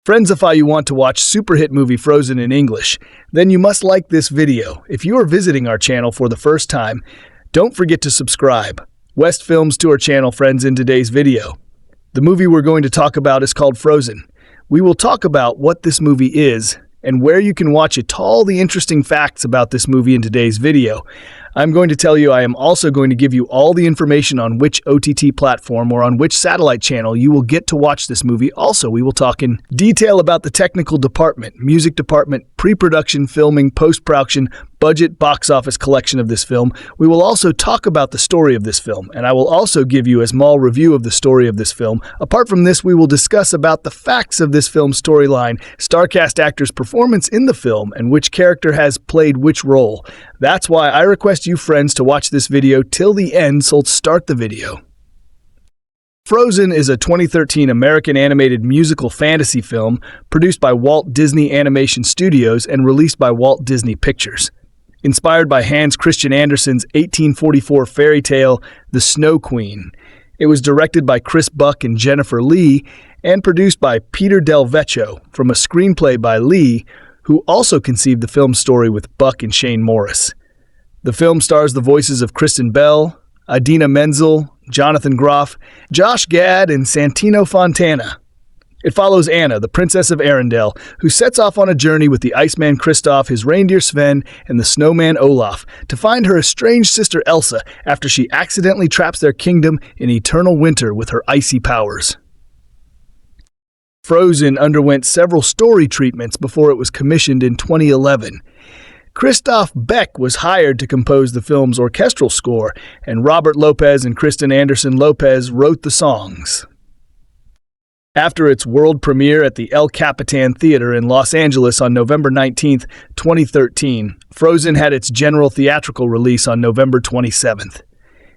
Friendsify, you want to watch super hit movie Frozen in English, then you must like this video. If you are visiting our channel for the first time, don't forget to subscribe. West Films to our channel, friends, in today's video. The movie we're going to talk about is called Frozen. We will talk about what this movie is and where you can watch it, all the interesting facts about this movie in today's video. I'm going to tell you I am also going to give you all the information on which OTT platform or on which satellite channel you will get to watch this movie. Also, we will talk in detail about the technical department, music department, pre-production, filming, post-production, budget, box office collection of this film. We will also talk about the story of this film, and I will also give you a small review of the story of this film. Apart from this, we will discuss about the facts of this film's storyline, star cast actors' performance in the film, and which character has played which role. That's why I request you friends to watch this video till the end, so let's start the video. Frozen is a 2013 American animated musical fantasy film produced by Walt Disney Animation Studios and released by Walt Disney Pictures. Inspired by Hans Christian Andersen's 1844 fairy tale, The Snow Queen. It was directed by Chris Buck and Jennifer Lee and produced by Peter Del Vecho from a screenplay by Lee, who also conceived the film's story with Buck and Shane Morris. The film stars the voices of Kristen Bell, Idina Menzel, Jonathan Groff, Josh Gad, and Santino Fontana. It follows Anna, the Princess of Arendelle, who sets off on a journey with the Iceman Kristoff, his reindeer Sven, and the snowman Olaf to find her estranged sister Elsa after she accidentally traps their kingdom in eternal winter with her icy powers. Frozen underwent several story treatments before it was commissioned in 2011. Christoph Beck was hired to compose the film's orchestral score, and Robert Lopez and Kristen Anderson Lopez wrote the songs. After its world premiere at the El Capitan Theater in Los Angeles on November 19, 2013, Frozen had its general theatrical release on November 27th.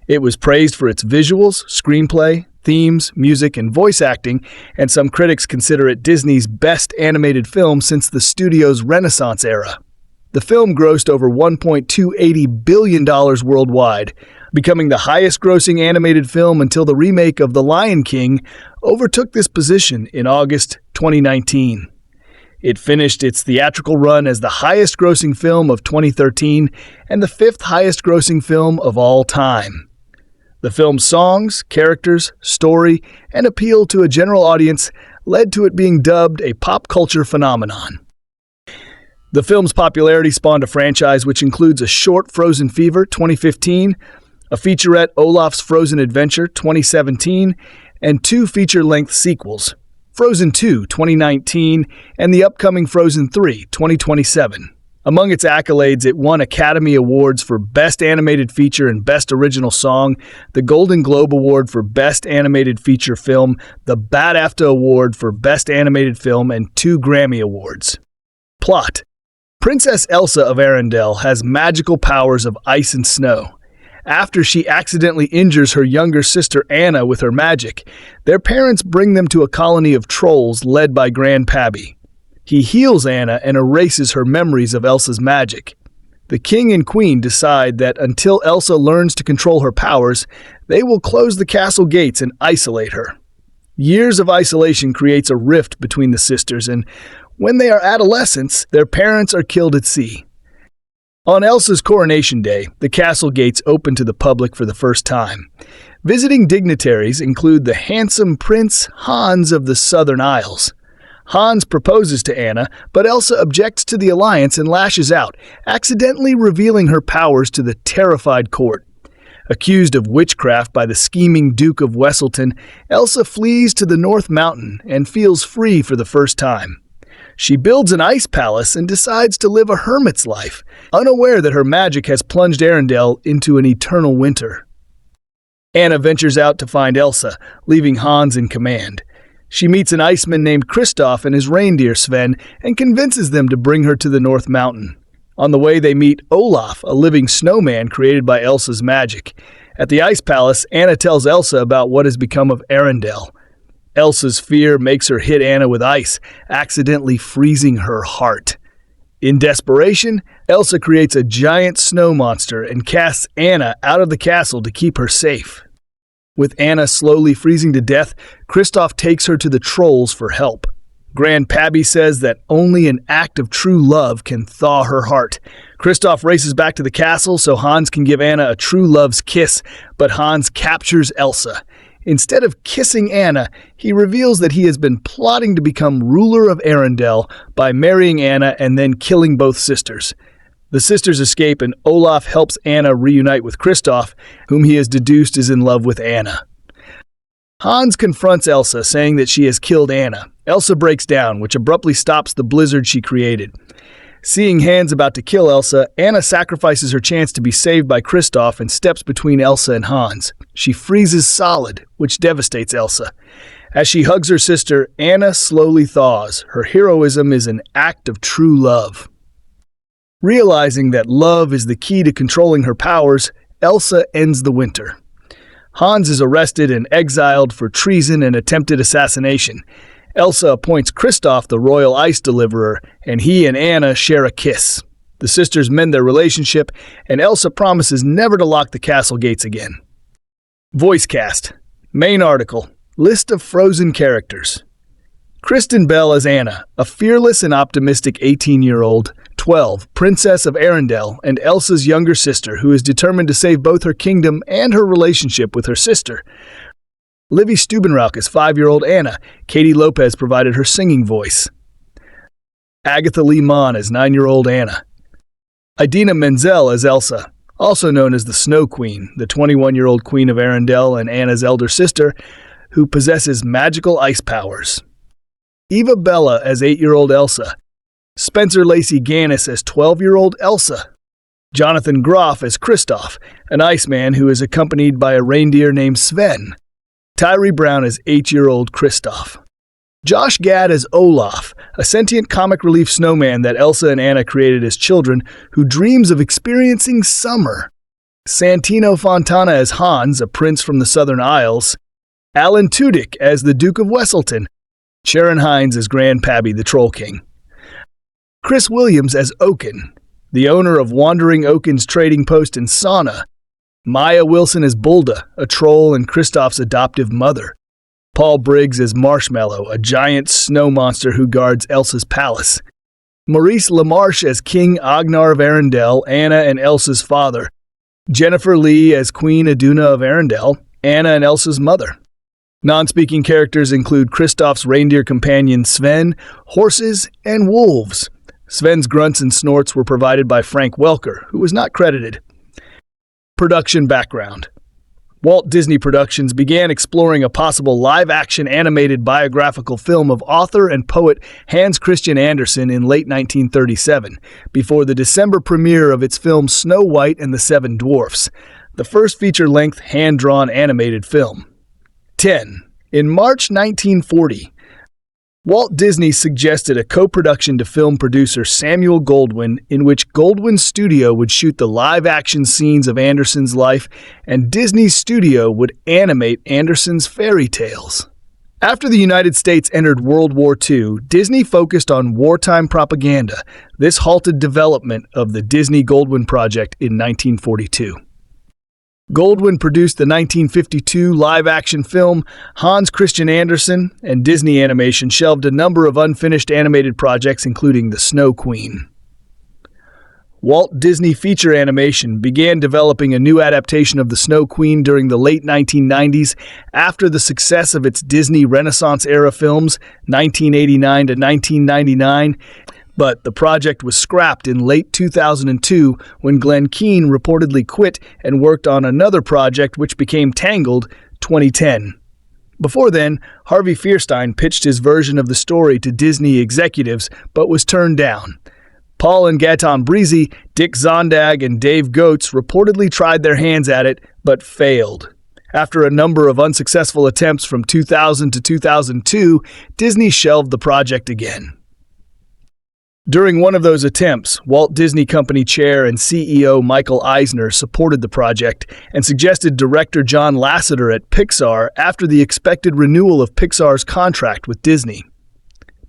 It was praised for its visuals, screenplay, themes, music, and voice acting, and some critics consider it Disney's best animated film since the studio's Renaissance era. The film grossed over $1.280 billion worldwide, becoming the highest-grossing animated film until the remake of The Lion King overtook this position in August 2019. It finished its theatrical run as the highest-grossing film of 2013 and the fifth highest-grossing film of all time. The film's songs, characters, story, and appeal to a general audience led to it being dubbed a pop culture phenomenon. The film's popularity spawned a franchise which includes a short Frozen Fever 2015, a featurette Olaf's Frozen Adventure 2017, and two feature-length sequels, Frozen 2 2019 and the upcoming Frozen 3 2027. Among its accolades, it won Academy Awards for Best Animated Feature and Best Original Song, the Golden Globe Award for Best Animated Feature Film, the BAFTA Award for Best Animated Film, and 2 Grammy Awards. Plot: Princess Elsa of Arendelle has magical powers of ice and snow. After she accidentally injures her younger sister Anna with her magic, their parents bring them to a colony of trolls led by Grandpappy. He heals Anna and erases her memories of Elsa's magic. The king and queen decide that until Elsa learns to control her powers, they will close the castle gates and isolate her. Years of isolation creates a rift between the sisters, and when they are adolescents, their parents are killed at sea. On Elsa's coronation day, the castle gates open to the public for the first time. Visiting dignitaries include the handsome Prince Hans of the Southern Isles. Hans proposes to Anna, but Elsa objects to the alliance and lashes out, accidentally revealing her powers to the terrified court. Accused of witchcraft by the scheming Duke of Wesselton, Elsa flees to the North Mountain and feels free for the first time. She builds an ice palace and decides to live a hermit's life, unaware that her magic has plunged Arendelle into an eternal winter. Anna ventures out to find Elsa, leaving Hans in command. She meets an iceman named Kristoff and his reindeer Sven and convinces them to bring her to the North Mountain. On the way, they meet Olaf, a living snowman created by Elsa's magic. At the ice palace, Anna tells Elsa about what has become of Arendelle. Elsa's fear makes her hit Anna with ice, accidentally freezing her heart. In desperation, Elsa creates a giant snow monster and casts Anna out of the castle to keep her safe. With Anna slowly freezing to death, Kristoff takes her to the trolls for help. Grandpappy says that only an act of true love can thaw her heart. Kristoff races back to the castle so Hans can give Anna a true love's kiss, but Hans captures Elsa. Instead of kissing Anna, he reveals that he has been plotting to become ruler of Arendelle by marrying Anna and then killing both sisters. The sisters escape and Olaf helps Anna reunite with Kristoff, whom he has deduced is in love with Anna. Hans confronts Elsa, saying that she has killed Anna. Elsa breaks down, which abruptly stops the blizzard she created. Seeing Hans about to kill Elsa, Anna sacrifices her chance to be saved by Kristoff and steps between Elsa and Hans. She freezes solid, which devastates Elsa. As she hugs her sister, Anna slowly thaws. Her heroism is an act of true love. Realizing that love is the key to controlling her powers, Elsa ends the winter. Hans is arrested and exiled for treason and attempted assassination. Elsa appoints Kristoff the royal ice deliverer, and he and Anna share a kiss. The sisters mend their relationship, and Elsa promises never to lock the castle gates again. Voice cast. Main article. List of Frozen characters. Kristen Bell as Anna, a fearless and optimistic 18-year-old, 12, Princess of Arendelle, and Elsa's younger sister, who is determined to save both her kingdom and her relationship with her sister. Livy Stubenrauch as 5-year-old Anna. Katie Lopez provided her singing voice. Agatha Lee Mann as 9-year-old Anna. Idina Menzel as Elsa, also known as the Snow Queen, the 21-year-old Queen of Arendelle and Anna's elder sister, who possesses magical ice powers. Eva Bella as 8-year-old Elsa. Spencer Lacey Gannis as 12-year-old Elsa. Jonathan Groff as Kristoff, an Iceman who is accompanied by a reindeer named Sven. Tyree Brown as 8-year-old Kristoff. Josh Gad as Olaf, a sentient comic relief snowman that Elsa and Anna created as children who dreams of experiencing summer. Santino Fontana as Hans, a prince from the Southern Isles. Alan Tudyk as the Duke of Wesselton. Sharon Hines as Grandpappy the Troll King. Chris Williams as Oaken, the owner of Wandering Oaken's trading post in Sauna. Maya Wilson as Bulda, a troll and Kristoff's adoptive mother. Paul Briggs as Marshmallow, a giant snow monster who guards Elsa's palace. Maurice LaMarche as King Agnar of Arendelle, Anna and Elsa's father. Jennifer Lee as Queen Iduna of Arendelle, Anna and Elsa's mother. Non-speaking characters include Kristoff's reindeer companion Sven, horses, and wolves. Sven's grunts and snorts were provided by Frank Welker, who was not credited. Production background. Walt Disney Productions began exploring a possible live-action animated biographical film of author and poet Hans Christian Andersen in late 1937, before the December premiere of its film Snow White and the Seven Dwarfs, the first feature-length hand-drawn animated film. 10. In March 1940, Walt Disney suggested a co-production to film producer Samuel Goldwyn in which Goldwyn's studio would shoot the live-action scenes of Andersen's life and Disney's studio would animate Andersen's fairy tales. After the United States entered World War II, Disney focused on wartime propaganda. This halted development of the Disney Goldwyn Project in 1942. Goldwyn produced the 1952 live-action film Hans Christian Andersen, and Disney Animation shelved a number of unfinished animated projects including The Snow Queen. Walt Disney Feature Animation began developing a new adaptation of The Snow Queen during the late 1990s after the success of its Disney Renaissance-era films, 1989 to 1999, but the project was scrapped in late 2002 when Glenn Keane reportedly quit and worked on another project which became Tangled, 2010. Before then, Harvey Fierstein pitched his version of the story to Disney executives but was turned down. Paul and Gaetan Breezy, Dick Zondag, and Dave Goetz reportedly tried their hands at it but failed. After a number of unsuccessful attempts from 2000 to 2002, Disney shelved the project again. During one of those attempts, Walt Disney Company Chair and CEO Michael Eisner supported the project and suggested director John Lasseter at Pixar after the expected renewal of Pixar's contract with Disney.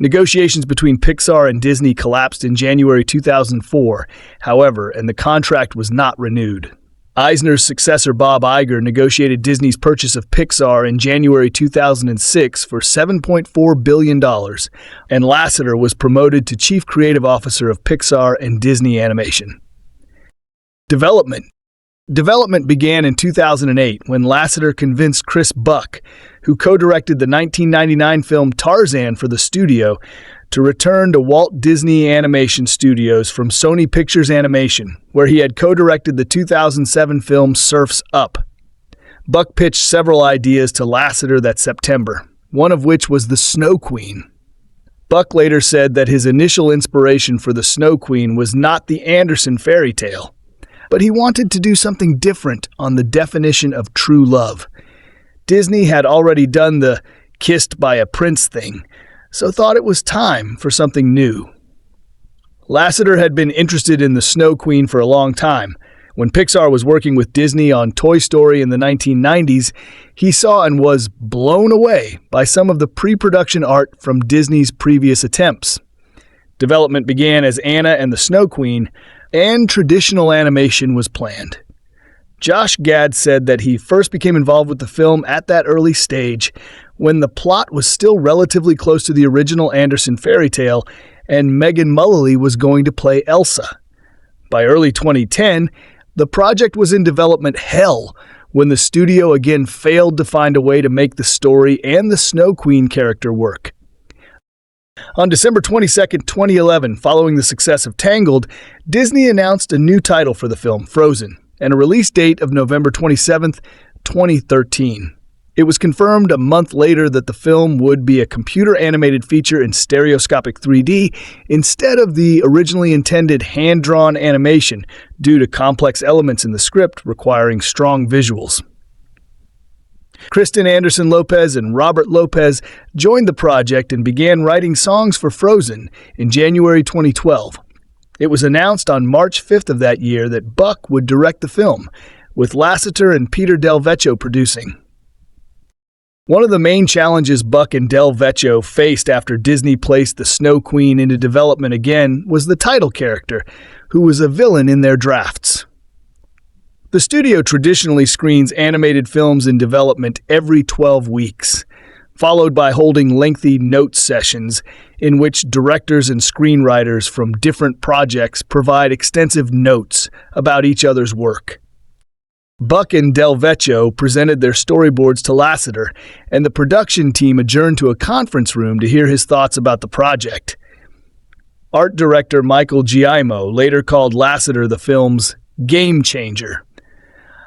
Negotiations between Pixar and Disney collapsed in January 2004, however, and the contract was not renewed. Eisner's successor Bob Iger negotiated Disney's purchase of Pixar in January 2006 for $7.4 billion, and Lasseter was promoted to Chief Creative Officer of Pixar and Disney Animation. Development began in 2008 when Lasseter convinced Chris Buck, who co-directed the 1999 film Tarzan for the studio, to return to Walt Disney Animation Studios from Sony Pictures Animation, where he had co-directed the 2007 film Surf's Up. Buck pitched several ideas to Lasseter that September, one of which was the Snow Queen. Buck later said that his initial inspiration for the Snow Queen was not the Andersen fairy tale, but he wanted to do something different on the definition of true love. Disney had already done the kissed by a prince thing, so thought it was time for something new. Lasseter had been interested in the Snow Queen for a long time. When Pixar was working with Disney on Toy Story in the 1990s, he saw and was blown away by some of the pre-production art from Disney's previous attempts. Development began as Anna and the Snow Queen, and traditional animation was planned. Josh Gad said that he first became involved with the film at that early stage, when the plot was still relatively close to the original Andersen fairy tale, and Megan Mullally was going to play Elsa. By early 2010, the project was in development hell when the studio again failed to find a way to make the story and the Snow Queen character work. On December 22, 2011, following the success of Tangled, Disney announced a new title for the film, Frozen, and a release date of November 27, 2013. It was confirmed a month later that the film would be a computer-animated feature in stereoscopic 3D instead of the originally intended hand-drawn animation due to complex elements in the script requiring strong visuals. Kristen Anderson Lopez and Robert Lopez joined the project and began writing songs for Frozen in January 2012. It was announced on March 5th of that year that Buck would direct the film, with Lasseter and Peter Del Vecchio producing. One of the main challenges Buck and Del Vecchio faced after Disney placed the Snow Queen into development again was the title character, who was a villain in their drafts. The studio traditionally screens animated films in development every 12 weeks, followed by holding lengthy note sessions in which directors and screenwriters from different projects provide extensive notes about each other's work. Buck and Del Vecchio presented their storyboards to Lasseter, and the production team adjourned to a conference room to hear his thoughts about the project. Art director Michael Giaimo later called Lasseter the film's game changer.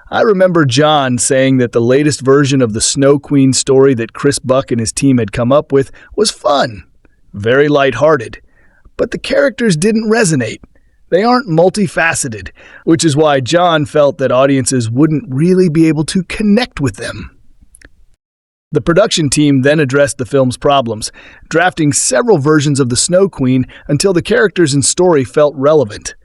I remember John saying that the latest version of the Snow Queen story that Chris Buck and his team had come up with was fun, very lighthearted, but the characters didn't resonate. They aren't multifaceted, which is why John felt that audiences wouldn't really be able to connect with them. The production team then addressed the film's problems, drafting several versions of the Snow Queen until the characters and story felt relevant.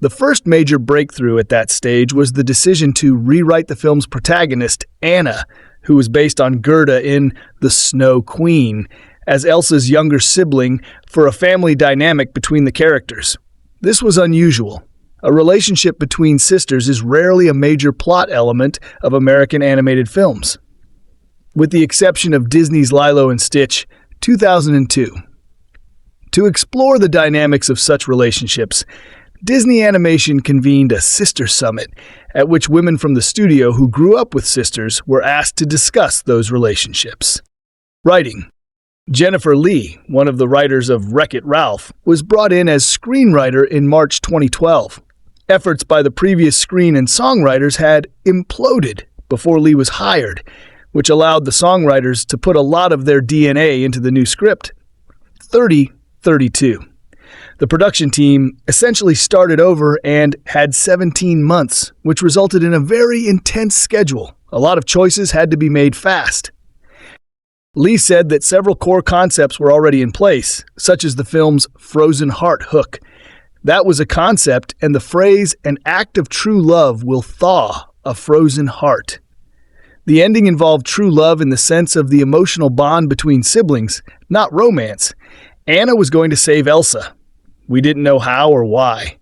The first major breakthrough at that stage was the decision to rewrite the film's protagonist, Anna, who was based on Gerda in The Snow Queen, as Elsa's younger sibling for a family dynamic between the characters. This was unusual. A relationship between sisters is rarely a major plot element of American animated films, with the exception of Disney's Lilo and Stitch, 2002. To explore the dynamics of such relationships, Disney Animation convened a Sister Summit, at which women from the studio who grew up with sisters were asked to discuss those relationships. Writing. Jennifer Lee, one of the writers of Wreck-It Ralph, was brought in as screenwriter in March 2012. Efforts by the previous screen and songwriters had imploded before Lee was hired, which allowed the songwriters to put a lot of their DNA into the new script. 30-32. The production team essentially started over and had 17 months, which resulted in a very intense schedule. A lot of choices had to be made fast. Lee said that several core concepts were already in place, such as the film's frozen heart hook. That was a concept, and the phrase, "an act of true love will thaw a frozen heart." The ending involved true love in the sense of the emotional bond between siblings, not romance. Anna was going to save Elsa. We didn't know how or why.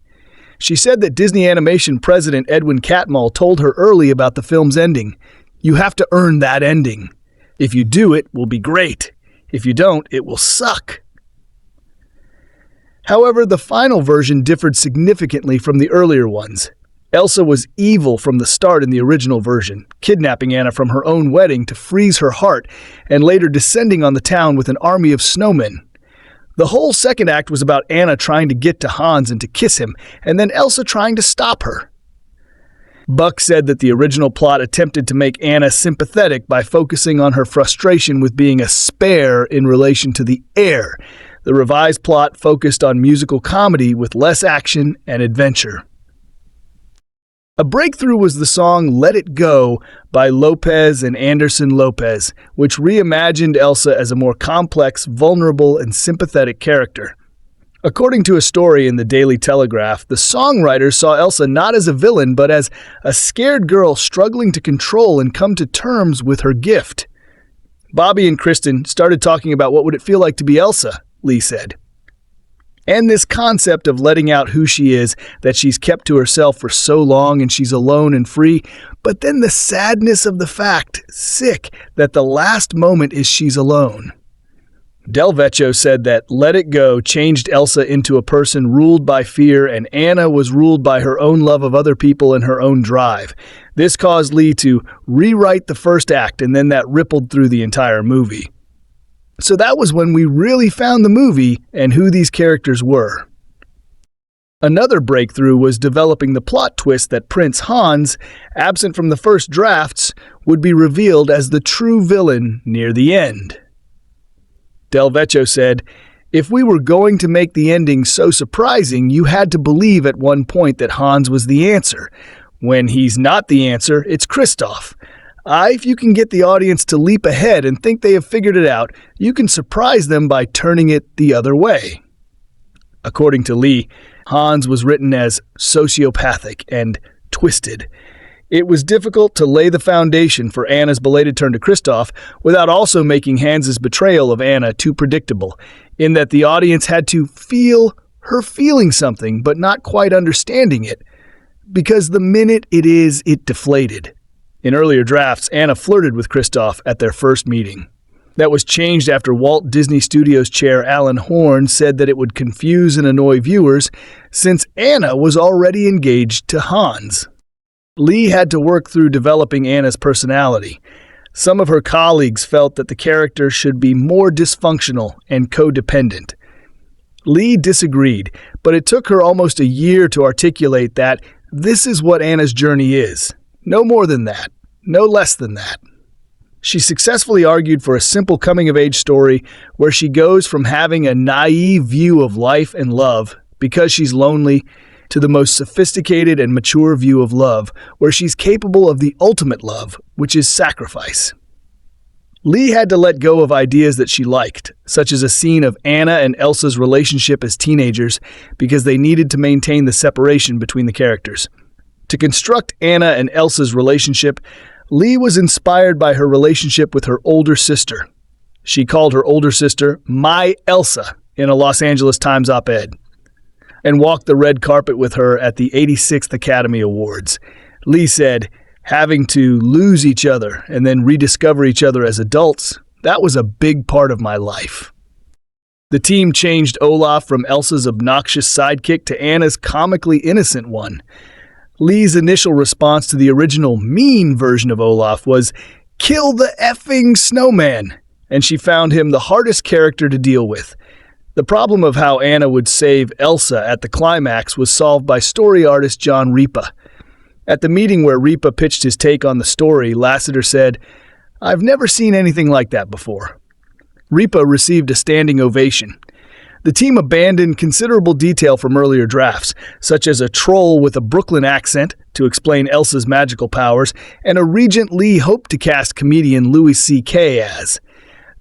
She said that Disney Animation president Edwin Catmull told her early about the film's ending. "You have to earn that ending. If you do, it will be great. If you don't, it will suck." However, the final version differed significantly from the earlier ones. Elsa was evil from the start in the original version, kidnapping Anna from her own wedding to freeze her heart, and later descending on the town with an army of snowmen. The whole second act was about Anna trying to get to Hans and to kiss him, and then Elsa trying to stop her. Buck said that the original plot attempted to make Anna sympathetic by focusing on her frustration with being a spare in relation to the heir. The revised plot focused on musical comedy with less action and adventure. A breakthrough was the song Let It Go by Lopez and Anderson Lopez, which reimagined Elsa as a more complex, vulnerable, and sympathetic character. According to a story in the Daily Telegraph, the songwriters saw Elsa not as a villain, but as a scared girl struggling to control and come to terms with her gift. Bobby and Kristen started talking about what would it feel like to be Elsa, Lee said. And this concept of letting out who she is, that she's kept to herself for so long and she's alone and free, but then the sadness of the fact, sick, that the last moment is she's alone. Del Vecho said that Let It Go changed Elsa into a person ruled by fear, and Anna was ruled by her own love of other people and her own drive. This caused Lee to rewrite the first act, and then that rippled through the entire movie. So that was when we really found the movie and who these characters were. Another breakthrough was developing the plot twist that Prince Hans, absent from the first drafts, would be revealed as the true villain near the end. Del Vecho said, "If we were going to make the ending so surprising, you had to believe at one point that Hans was the answer. When he's not the answer, it's Kristoff. If you can get the audience to leap ahead and think they have figured it out, you can surprise them by turning it the other way." According to Lee, Hans was written as sociopathic and twisted. It was difficult to lay the foundation for Anna's belated turn to Kristoff without also making Hans's betrayal of Anna too predictable, in that the audience had to feel her feeling something but not quite understanding it, because the minute it deflated. In earlier drafts, Anna flirted with Kristoff at their first meeting. That was changed after Walt Disney Studios chair Alan Horn said that it would confuse and annoy viewers since Anna was already engaged to Hans. Lee had to work through developing Anna's personality. Some of her colleagues felt that the character should be more dysfunctional and codependent. Lee disagreed, but it took her almost a year to articulate that this is what Anna's journey is. No more than that. No less than that. She successfully argued for a simple coming-of-age story where she goes from having a naive view of life and love because she's lonely to the most sophisticated and mature view of love where she's capable of the ultimate love, which is sacrifice. Lee had to let go of ideas that she liked, such as a scene of Anna and Elsa's relationship as teenagers, because they needed to maintain the separation between the characters. To construct Anna and Elsa's relationship, Lee was inspired by her relationship with her older sister. She called her older sister "My Elsa" in a Los Angeles Times op-ed, and walked the red carpet with her at the 86th Academy Awards. Lee said, "Having to lose each other and then rediscover each other as adults, that was a big part of my life." The team changed Olaf from Elsa's obnoxious sidekick to Anna's comically innocent one. Lee's initial response to the original mean version of Olaf was, "Kill the effing snowman," and she found him the hardest character to deal with. The problem of how Anna would save Elsa at the climax was solved by story artist John Ripa. At the meeting where Ripa pitched his take on the story, Lasseter said, "I've never seen anything like that before." Ripa received a standing ovation. The team abandoned considerable detail from earlier drafts, such as a troll with a Brooklyn accent to explain Elsa's magical powers, and a Regent Lee hoped to cast comedian Louis C.K. as.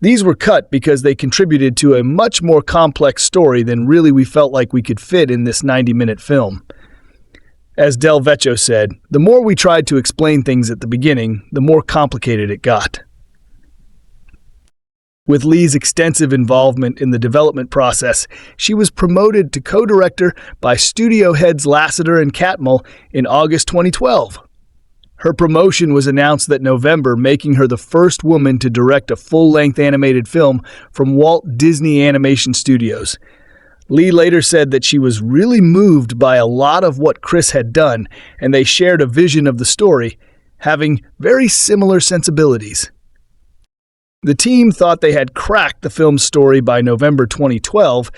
These were cut because they contributed to a much more complex story than really we felt like we could fit in this 90-minute film. As Del Vecho said, the more we tried to explain things at the beginning, the more complicated it got. With Lee's extensive involvement in the development process, she was promoted to co-director by studio heads Lasseter and Catmull in August 2012. Her promotion was announced that November, making her the first woman to direct a full-length animated film from Walt Disney Animation Studios. Lee later said that she was really moved by a lot of what Chris had done, and they shared a vision of the story, having very similar sensibilities. The team thought they had cracked the film's story by November 2012,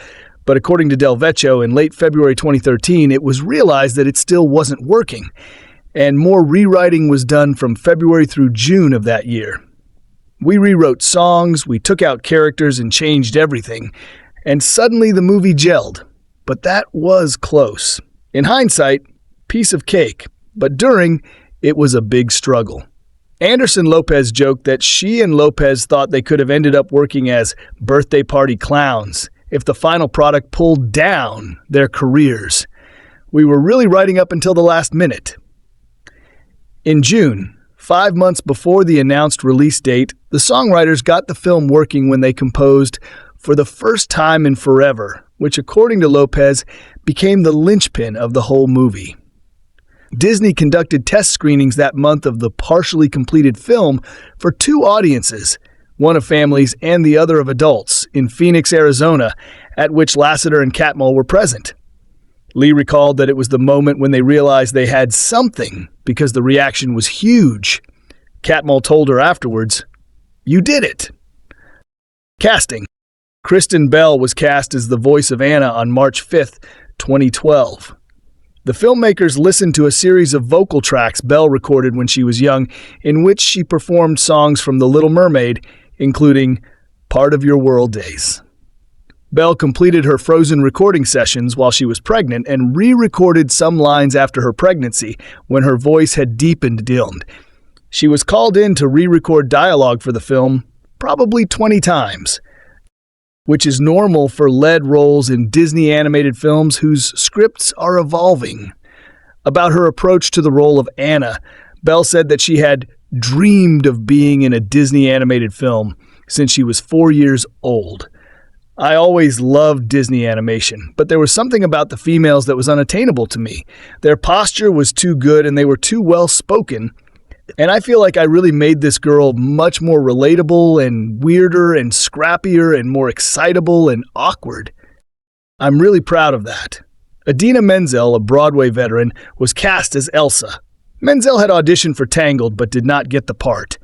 but according to Del Vecho, in late February 2013, it was realized that it still wasn't working, and more rewriting was done from February through June of that year. We rewrote songs, we took out characters and changed everything, and suddenly the movie gelled. But that was close. In hindsight, piece of cake, but during, it was a big struggle. Anderson Lopez joked that she and Lopez thought they could have ended up working as birthday party clowns if the final product pulled down their careers. We were really writing up until the last minute. In June, 5 months before the announced release date, the songwriters got the film working when they composed For the First Time in Forever, which according to Lopez became the linchpin of the whole movie. Disney conducted test screenings that month of the partially completed film for 2 audiences, one of families and the other of adults, in Phoenix, Arizona, at which Lasseter and Catmull were present. Lee recalled that it was the moment when they realized they had something because the reaction was huge. Catmull told her afterwards, "You did it." Casting. Kristen Bell was cast as the voice of Anna on March 5, 2012. The filmmakers listened to a series of vocal tracks Belle recorded when she was young, in which she performed songs from The Little Mermaid, including Part of Your World Days. Belle completed her Frozen recording sessions while she was pregnant and re-recorded some lines after her pregnancy when her voice had deepened. She was called in to re-record dialogue for the film probably 20 times, which is normal for lead roles in Disney animated films whose scripts are evolving. About her approach to the role of Anna, Belle said that she had dreamed of being in a Disney animated film since she was 4 years old. I always loved Disney animation, but there was something about the females that was unattainable to me. Their posture was too good and they were too well spoken. And I feel like I really made this girl much more relatable and weirder and scrappier and more excitable and awkward. I'm really proud of that. Idina Menzel, a Broadway veteran, was cast as Elsa. Menzel had auditioned for Tangled but did not get the part.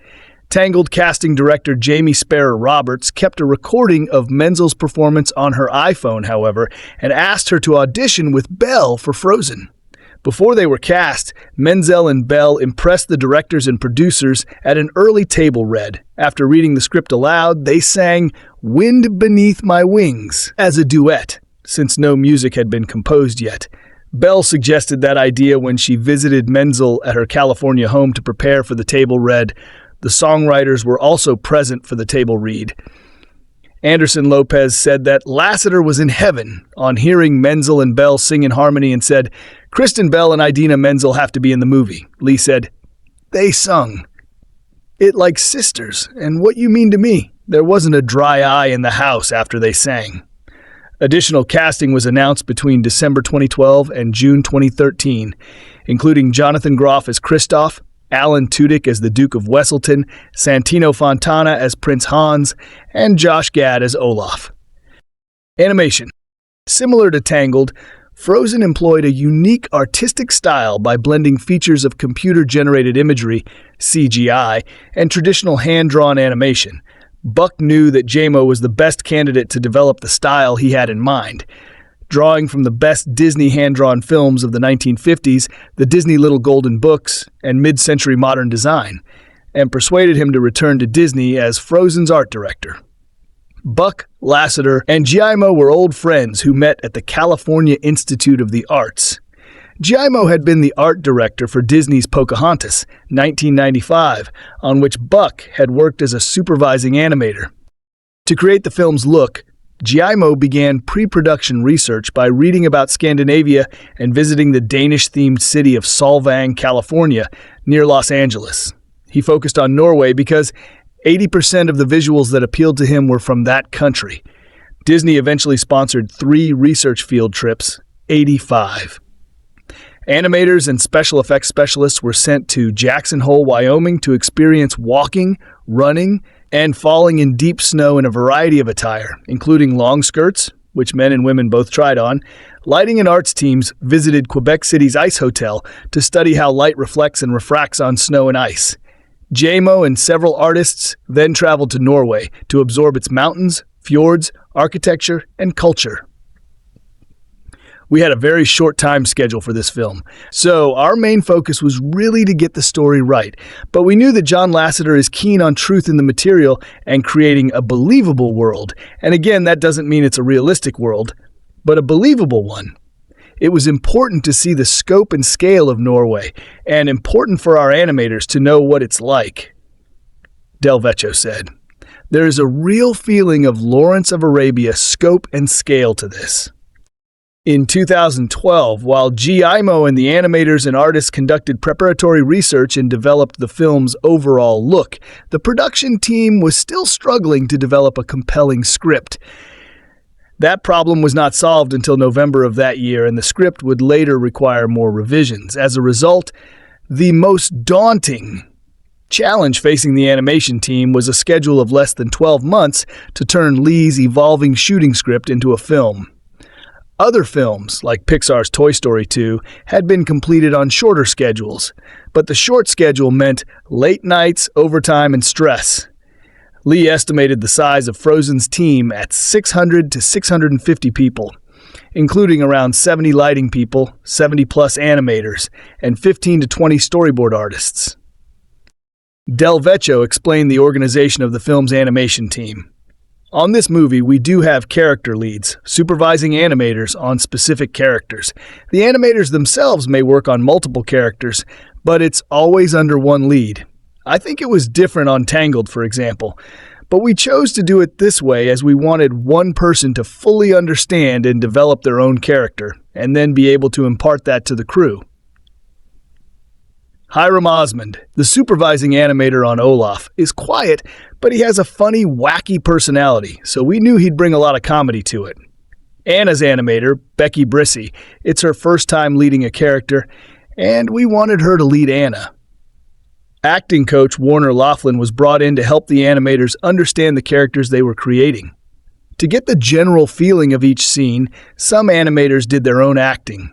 Tangled casting director Jamie Sparrow Roberts kept a recording of Menzel's performance on her iPhone, however, and asked her to audition with Belle for Frozen. Before they were cast, Menzel and Belle impressed the directors and producers at an early table read. After reading the script aloud, they sang Wind Beneath My Wings as a duet, since no music had been composed yet. Belle suggested that idea when she visited Menzel at her California home to prepare for the table read. The songwriters were also present for the table read. Anderson Lopez said that Lasseter was in heaven on hearing Menzel and Belle sing in harmony and said, "Kristen Bell and Idina Menzel have to be in the movie." Lee said, "They sung it like sisters, and what you mean to me? There wasn't a dry eye in the house after they sang." Additional casting was announced between December 2012 and June 2013, including Jonathan Groff as Kristoff, Alan Tudyk as the Duke of Wesselton, Santino Fontana as Prince Hans, and Josh Gad as Olaf. Animation. Similar to Tangled, Frozen employed a unique artistic style by blending features of computer-generated imagery, CGI, and traditional hand-drawn animation. Buck knew that JMO was the best candidate to develop the style he had in mind. Drawing from the best Disney hand-drawn films of the 1950s, the Disney Little Golden Books, and mid-century modern design, and persuaded him to return to Disney as Frozen's art director. Buck, Lasseter, and Giaimo were old friends who met at the California Institute of the Arts. Giaimo had been the art director for Disney's Pocahontas, 1995, on which Buck had worked as a supervising animator. To create the film's look, Giaimo began pre-production research by reading about Scandinavia and visiting the Danish-themed city of Solvang, California, near Los Angeles. He focused on Norway because 80% of the visuals that appealed to him were from that country. Disney eventually sponsored 3 research field trips, 85. Animators and special effects specialists were sent to Jackson Hole, Wyoming to experience walking, running, and falling in deep snow in a variety of attire, including long skirts, which men and women both tried on. Lighting and arts teams visited Quebec City's ice hotel to study how light reflects and refracts on snow and ice. JMO and several artists then traveled to Norway to absorb its mountains, fjords, architecture, and culture. We had a very short time schedule for this film, so our main focus was really to get the story right. But we knew that John Lasseter is keen on truth in the material and creating a believable world. And again, that doesn't mean it's a realistic world, but a believable one. It was important to see the scope and scale of Norway, and important for our animators to know what it's like. Del Vecho said, "There is a real feeling of Lawrence of Arabia scope and scale to this." In 2012, while GIMO and the animators and artists conducted preparatory research and developed the film's overall look, the production team was still struggling to develop a compelling script. That problem was not solved until November of that year, and the script would later require more revisions. As a result, the most daunting challenge facing the animation team was a schedule of less than 12 months to turn Lee's evolving shooting script into a film. Other films, like Pixar's Toy Story 2, had been completed on shorter schedules, but the short schedule meant late nights, overtime, and stress. Lee estimated the size of Frozen's team at 600 to 650 people, including around 70 lighting people, 70-plus animators, and 15 to 20 storyboard artists. Del Vecho explained the organization of the film's animation team. On this movie, we do have character leads, supervising animators on specific characters. The animators themselves may work on multiple characters, but it's always under one lead. I think it was different on Tangled, for example, but we chose to do it this way as we wanted one person to fully understand and develop their own character, and then be able to impart that to the crew. Hiram Osmond, the supervising animator on Olaf, is quiet, but he has a funny, wacky personality, so we knew he'd bring a lot of comedy to it. Anna's animator, Becky Brissy, it's her first time leading a character, and we wanted her to lead Anna. Acting coach Warner Laughlin was brought in to help the animators understand the characters they were creating. To get the general feeling of each scene, some animators did their own acting.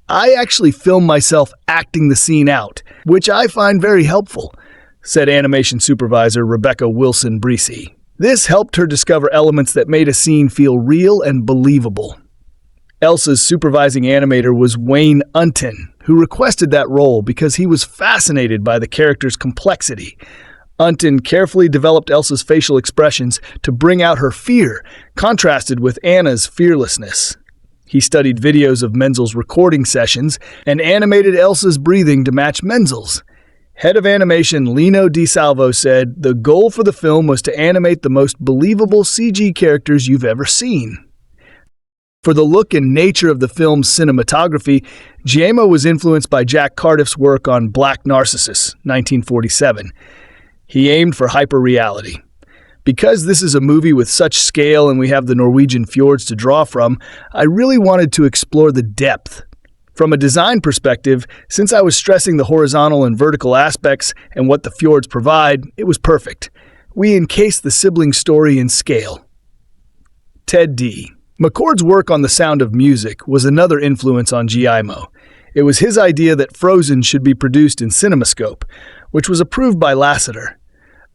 I actually filmed myself acting the scene out, which I find very helpful, said animation supervisor Rebecca Wilson Breesy. This helped her discover elements that made a scene feel real and believable. Elsa's supervising animator was Wayne Unton, who requested that role because he was fascinated by the character's complexity. Unton carefully developed Elsa's facial expressions to bring out her fear, contrasted with Anna's fearlessness. He studied videos of Menzel's recording sessions and animated Elsa's breathing to match Menzel's. Head of animation Lino DiSalvo said, "The goal for the film was to animate the most believable CG characters you've ever seen." For the look and nature of the film's cinematography, Giammo was influenced by Jack Cardiff's work on Black Narcissus, 1947. He aimed for hyperreality. Because this is a movie with such scale and we have the Norwegian fjords to draw from, I really wanted to explore the depth. From a design perspective, since I was stressing the horizontal and vertical aspects and what the fjords provide, it was perfect. We encased the sibling story in scale. Ted D. McCord's work on The Sound of Music was another influence on GIMO. It was his idea that Frozen should be produced in CinemaScope, which was approved by Lasseter.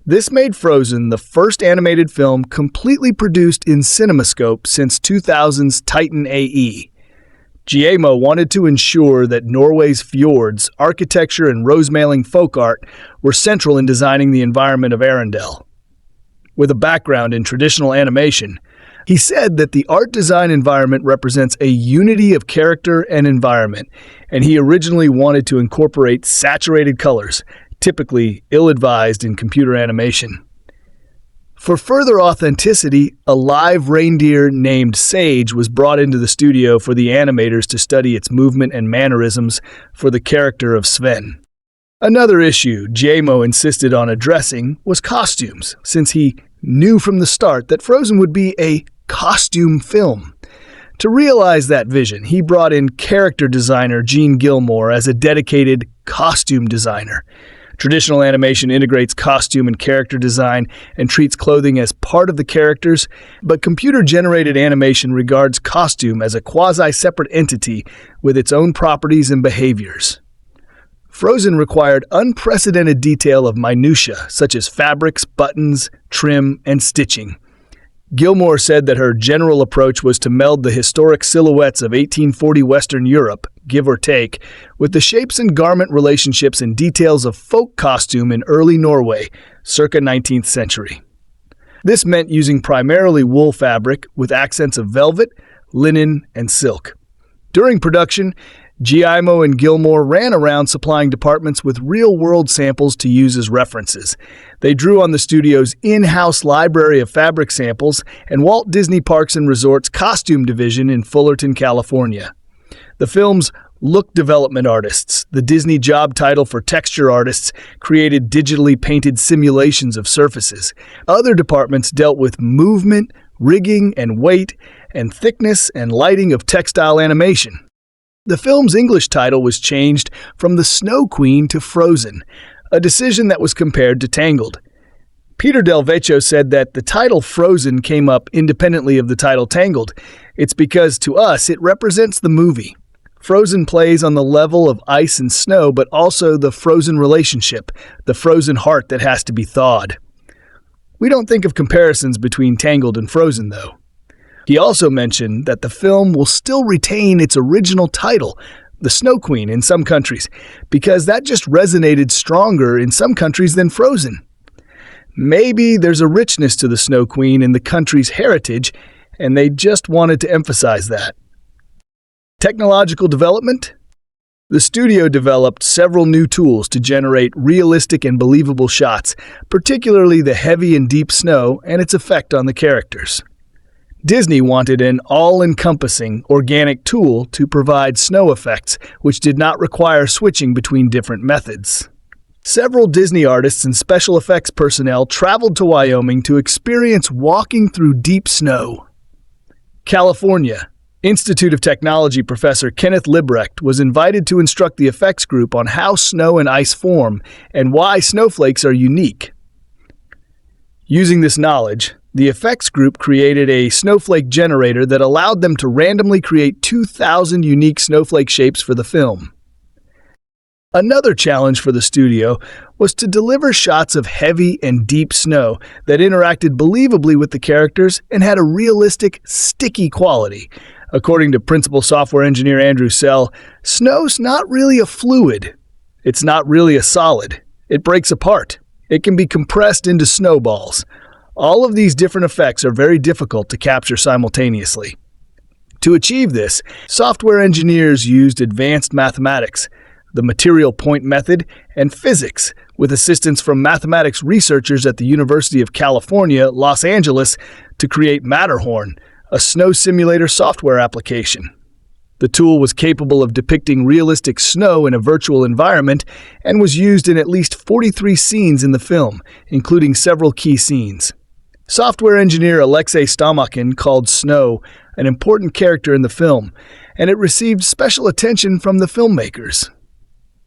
This made Frozen the first animated film completely produced in CinemaScope since 2000's Titan AE. Giammo wanted to ensure that Norway's fjords, architecture, and rose-mailing folk art were central in designing the environment of Arendelle. With a background in traditional animation, he said that the art design environment represents a unity of character and environment, and he originally wanted to incorporate saturated colors, typically ill-advised in computer animation. For further authenticity, a live reindeer named Sage was brought into the studio for the animators to study its movement and mannerisms for the character of Sven. Another issue JMO insisted on addressing was costumes, since he knew from the start that Frozen would be a costume film. To realize that vision, he brought in character designer Gene Gilmore as a dedicated costume designer. Traditional animation integrates costume and character design and treats clothing as part of the characters, but computer-generated animation regards costume as a quasi-separate entity with its own properties and behaviors. Frozen required unprecedented detail of minutiae, such as fabrics, buttons, trim, and stitching. Gilmore said that her general approach was to meld the historic silhouettes of 1840 Western Europe, give or take, with the shapes and garment relationships and details of folk costume in early Norway, circa 19th century. This meant using primarily wool fabric with accents of velvet, linen, and silk. During production, Giaimo and Gilmore ran around supplying departments with real-world samples to use as references. They drew on the studio's in-house library of fabric samples and Walt Disney Parks and Resorts costume division in Fullerton, California. The film's look development artists, the Disney job title for texture artists, created digitally painted simulations of surfaces. Other departments dealt with movement, rigging and weight, and thickness and lighting of textile animation. The film's English title was changed from The Snow Queen to Frozen, a decision that was compared to Tangled. Peter Del Vecho said that the title Frozen came up independently of the title Tangled. It's because, to us, it represents the movie. Frozen plays on the level of ice and snow, but also the frozen relationship, the frozen heart that has to be thawed. We don't think of comparisons between Tangled and Frozen, though. He also mentioned that the film will still retain its original title, The Snow Queen, in some countries, because that just resonated stronger in some countries than Frozen. Maybe there's a richness to the Snow Queen in the country's heritage, and they just wanted to emphasize that. Technological development? The studio developed several new tools to generate realistic and believable shots, particularly the heavy and deep snow and its effect on the characters. Disney wanted an all-encompassing, organic tool to provide snow effects, which did not require switching between different methods. Several Disney artists and special effects personnel traveled to Wyoming to experience walking through deep snow. California. Institute of Technology professor Kenneth Librecht was invited to instruct the effects group on how snow and ice form and why snowflakes are unique. Using this knowledge, the effects group created a snowflake generator that allowed them to randomly create 2,000 unique snowflake shapes for the film. Another challenge for the studio was to deliver shots of heavy and deep snow that interacted believably with the characters and had a realistic, sticky quality. According to principal software engineer Andrew Sell, snow's not really a fluid. It's not really a solid. It breaks apart. It can be compressed into snowballs. All of these different effects are very difficult to capture simultaneously. To achieve this, software engineers used advanced mathematics, the material point method, and physics, with assistance from mathematics researchers at the University of California, Los Angeles, to create Matterhorn, a snow simulator software application. The tool was capable of depicting realistic snow in a virtual environment and was used in at least 43 scenes in the film, including several key scenes. Software engineer Alexei Stomakin called snow an important character in the film, and it received special attention from the filmmakers.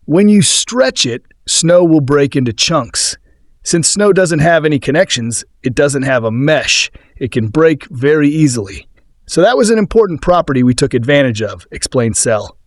When you stretch it, snow will break into chunks. Since snow doesn't have any connections, it doesn't have a mesh. It can break very easily. So that was an important property we took advantage of, explained Sell.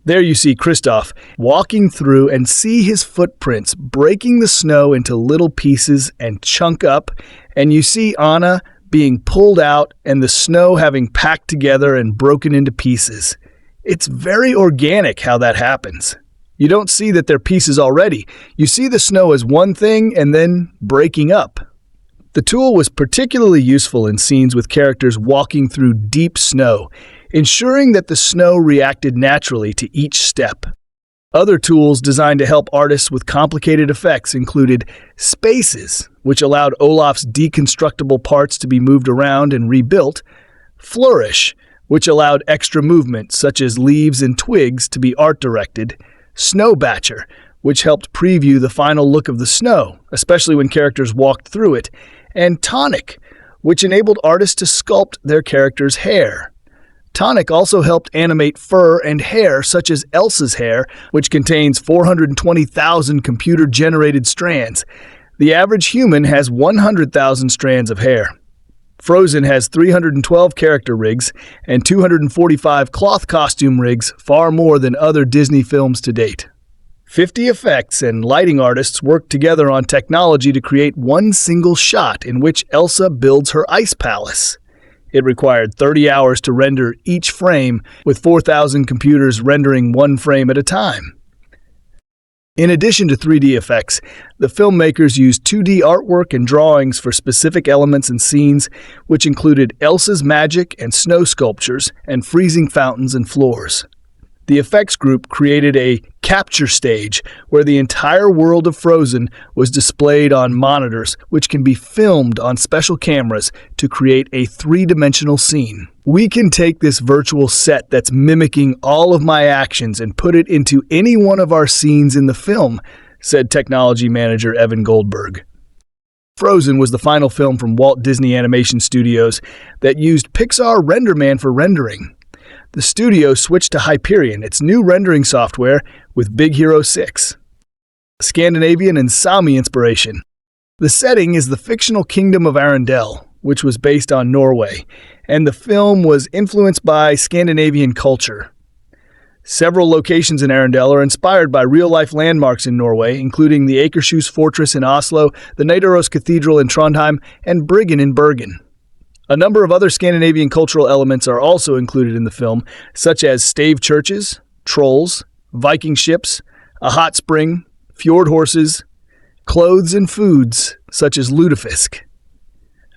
There you see Christoph walking through and see his footprints breaking the snow into little pieces and chunk up, and you see Anna being pulled out and the snow having packed together and broken into pieces. It's very organic how that happens. You don't see that they're pieces already. You see the snow as one thing and then breaking up. The tool was particularly useful in scenes with characters walking through deep snow, ensuring that the snow reacted naturally to each step. Other tools designed to help artists with complicated effects included Spaces, which allowed Olaf's deconstructible parts to be moved around and rebuilt, Flourish, which allowed extra movement such as leaves and twigs to be art-directed, Snowbatcher, which helped preview the final look of the snow, especially when characters walked through it, and Tonic, which enabled artists to sculpt their characters' hair. Tonic also helped animate fur and hair, such as Elsa's hair, which contains 420,000 computer-generated strands. The average human has 100,000 strands of hair. Frozen has 312 character rigs and 245 cloth costume rigs, far more than other Disney films to date. 50 effects and lighting artists worked together on technology to create one single shot in which Elsa builds her ice palace. It required 30 hours to render each frame, with 4,000 computers rendering one frame at a time. In addition to 3D effects, the filmmakers used 2D artwork and drawings for specific elements and scenes, which included Elsa's magic and snow sculptures and freezing fountains and floors. The effects group created a capture stage where the entire world of Frozen was displayed on monitors, which can be filmed on special cameras to create a three-dimensional scene. We can take this virtual set that's mimicking all of my actions and put it into any one of our scenes in the film, said technology manager Evan Goldberg. Frozen was the final film from Walt Disney Animation Studios that used Pixar RenderMan for rendering. The studio switched to Hyperion, its new rendering software, with Big Hero 6. Scandinavian and Sami inspiration. The setting is the fictional kingdom of Arendelle, which was based on Norway, and the film was influenced by Scandinavian culture. Several locations in Arendelle are inspired by real-life landmarks in Norway, including the Akershus Fortress in Oslo, the Nidaros Cathedral in Trondheim, and Bryggen in Bergen. A number of other Scandinavian cultural elements are also included in the film, such as stave churches, trolls, Viking ships, a hot spring, fjord horses, clothes and foods, such as lutefisk.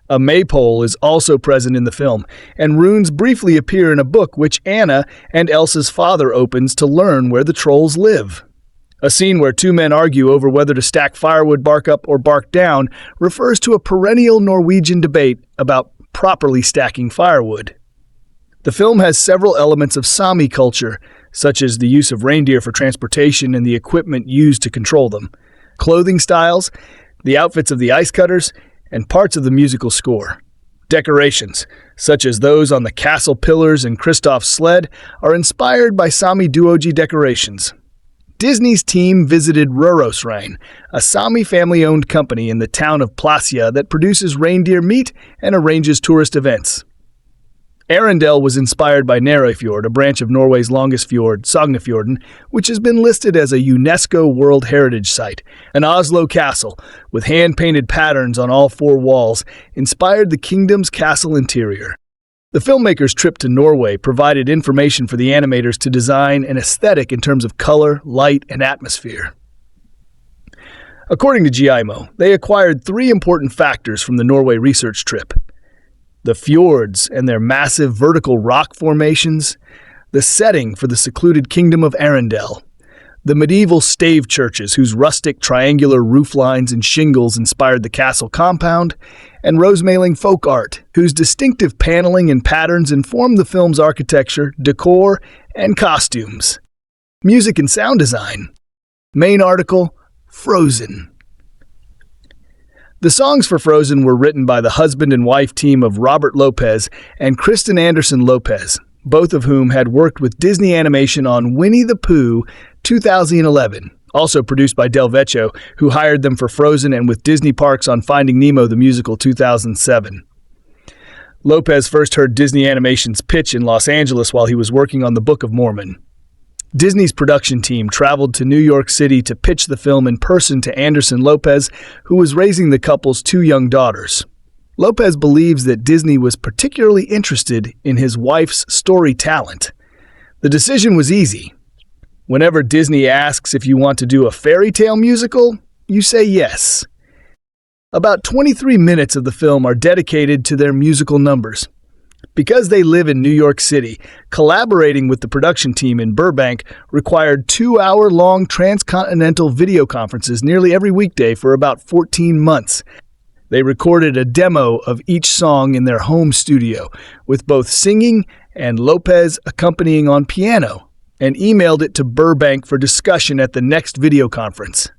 A maypole is also present in the film, and runes briefly appear in a book which Anna and Elsa's father opens to learn where the trolls live. A scene where two men argue over whether to stack firewood bark up or bark down refers to a perennial Norwegian debate about properly stacking firewood. The film has several elements of Sami culture, such as the use of reindeer for transportation and the equipment used to control them, clothing styles, the outfits of the ice cutters, and parts of the musical score. Decorations, such as those on the castle pillars and Kristoff's sled, are inspired by Sami Duoji decorations. Disney's team visited Rørosrein, a Sami family-owned company in the town of Plasia that produces reindeer meat and arranges tourist events. Arendelle was inspired by Nærøyfjord, a branch of Norway's longest fjord, Sognefjorden, which has been listed as a UNESCO World Heritage Site. An Oslo castle, with hand-painted patterns on all four walls, inspired the kingdom's castle interior. The filmmakers' trip to Norway provided information for the animators to design an aesthetic in terms of color, light, and atmosphere. According to GIMO, they acquired 3 important factors from the Norway research trip: the fjords and their massive vertical rock formations, the setting for the secluded kingdom of Arendelle, the medieval stave churches whose rustic triangular rooflines and shingles inspired the castle compound, and Rosemaling folk art, whose distinctive paneling and patterns inform the film's architecture, decor, and costumes. Music and sound design. Main article, Frozen. The songs for Frozen were written by the husband and wife team of Robert Lopez and Kristen Anderson Lopez, both of whom had worked with Disney Animation on Winnie the Pooh 2011, also produced by Vecho, who hired them for Frozen, and with Disney Parks on Finding Nemo the Musical 2007. Lopez first heard Disney Animation's pitch in Los Angeles while he was working on the Book of Mormon. Disney's production team traveled to New York City to pitch the film in person to Anderson Lopez, who was raising the couple's 2 young daughters. Lopez believes that Disney was particularly interested in his wife's story talent. The decision was easy. Whenever Disney asks if you want to do a fairy tale musical, you say yes. About 23 minutes of the film are dedicated to their musical numbers. Because they live in New York City, collaborating with the production team in Burbank required 2-hour-long transcontinental video conferences nearly every weekday for about 14 months. They recorded a demo of each song in their home studio, with both singing and Lopez accompanying on piano. and emailed it to Burbank for discussion at the next video conference.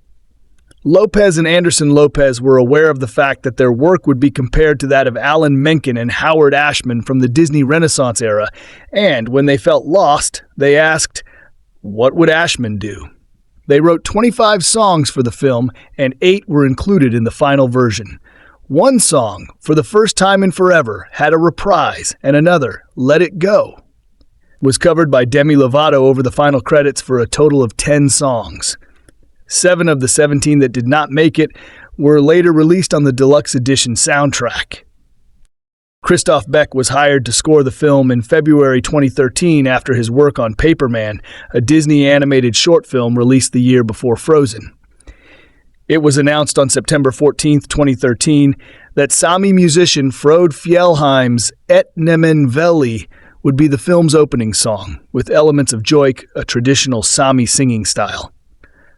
Lopez and Anderson Lopez were aware of the fact that their work would be compared to that of Alan Menken and Howard Ashman from the Disney Renaissance era, and when they felt lost, they asked, what would Ashman do? They wrote 25 songs for the film, and 8 were included in the final version. One song, For the First Time in Forever, had a reprise, and another, Let It Go, was covered by Demi Lovato over the final credits for a total of 10 songs. 7 of the 17 that did not make it were later released on the deluxe edition soundtrack. Christoph Beck was hired to score the film in February 2013 after his work on Paperman, a Disney animated short film released the year before Frozen. It was announced on September 14, 2013, that Sami musician Frode Fjellheim's Idina Menzel would be the film's opening song, with elements of joik, a traditional Sami singing style.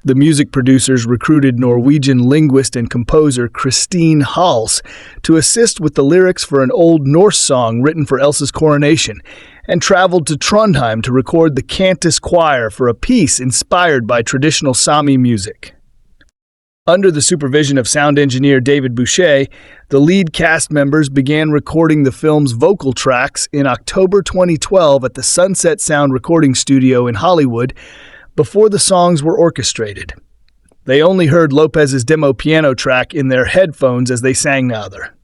The music producers recruited Norwegian linguist and composer Kristen to assist with the lyrics for an Old Norse song written for Elsa's coronation, and traveled to Trondheim to record the Cantus Choir for a piece inspired by traditional Sami music. Under the supervision of sound engineer David Boucher, the lead cast members began recording the film's vocal tracks in October 2012 at the Sunset Sound Recording Studio in Hollywood, before the songs were orchestrated. They only heard Lopez's demo piano track in their headphones as they sang together.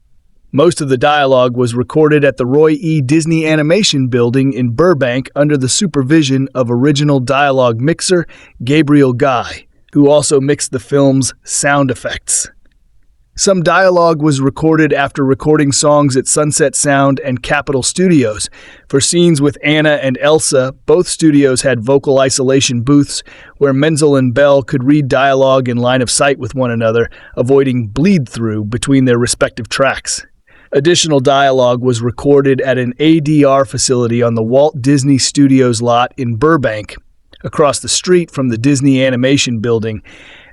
Most of the dialogue was recorded at the Roy E. Disney Animation Building in Burbank under the supervision of original dialogue mixer Gabriel Guy, who also mixed the film's sound effects. Some dialogue was recorded after recording songs at Sunset Sound and Capitol Studios. For scenes with Anna and Elsa, both studios had vocal isolation booths where Menzel and Bell could read dialogue in line of sight with one another, avoiding bleed-through between their respective tracks. Additional dialogue was recorded at an ADR facility on the Walt Disney Studios lot in Burbank, across the street from the Disney Animation Building,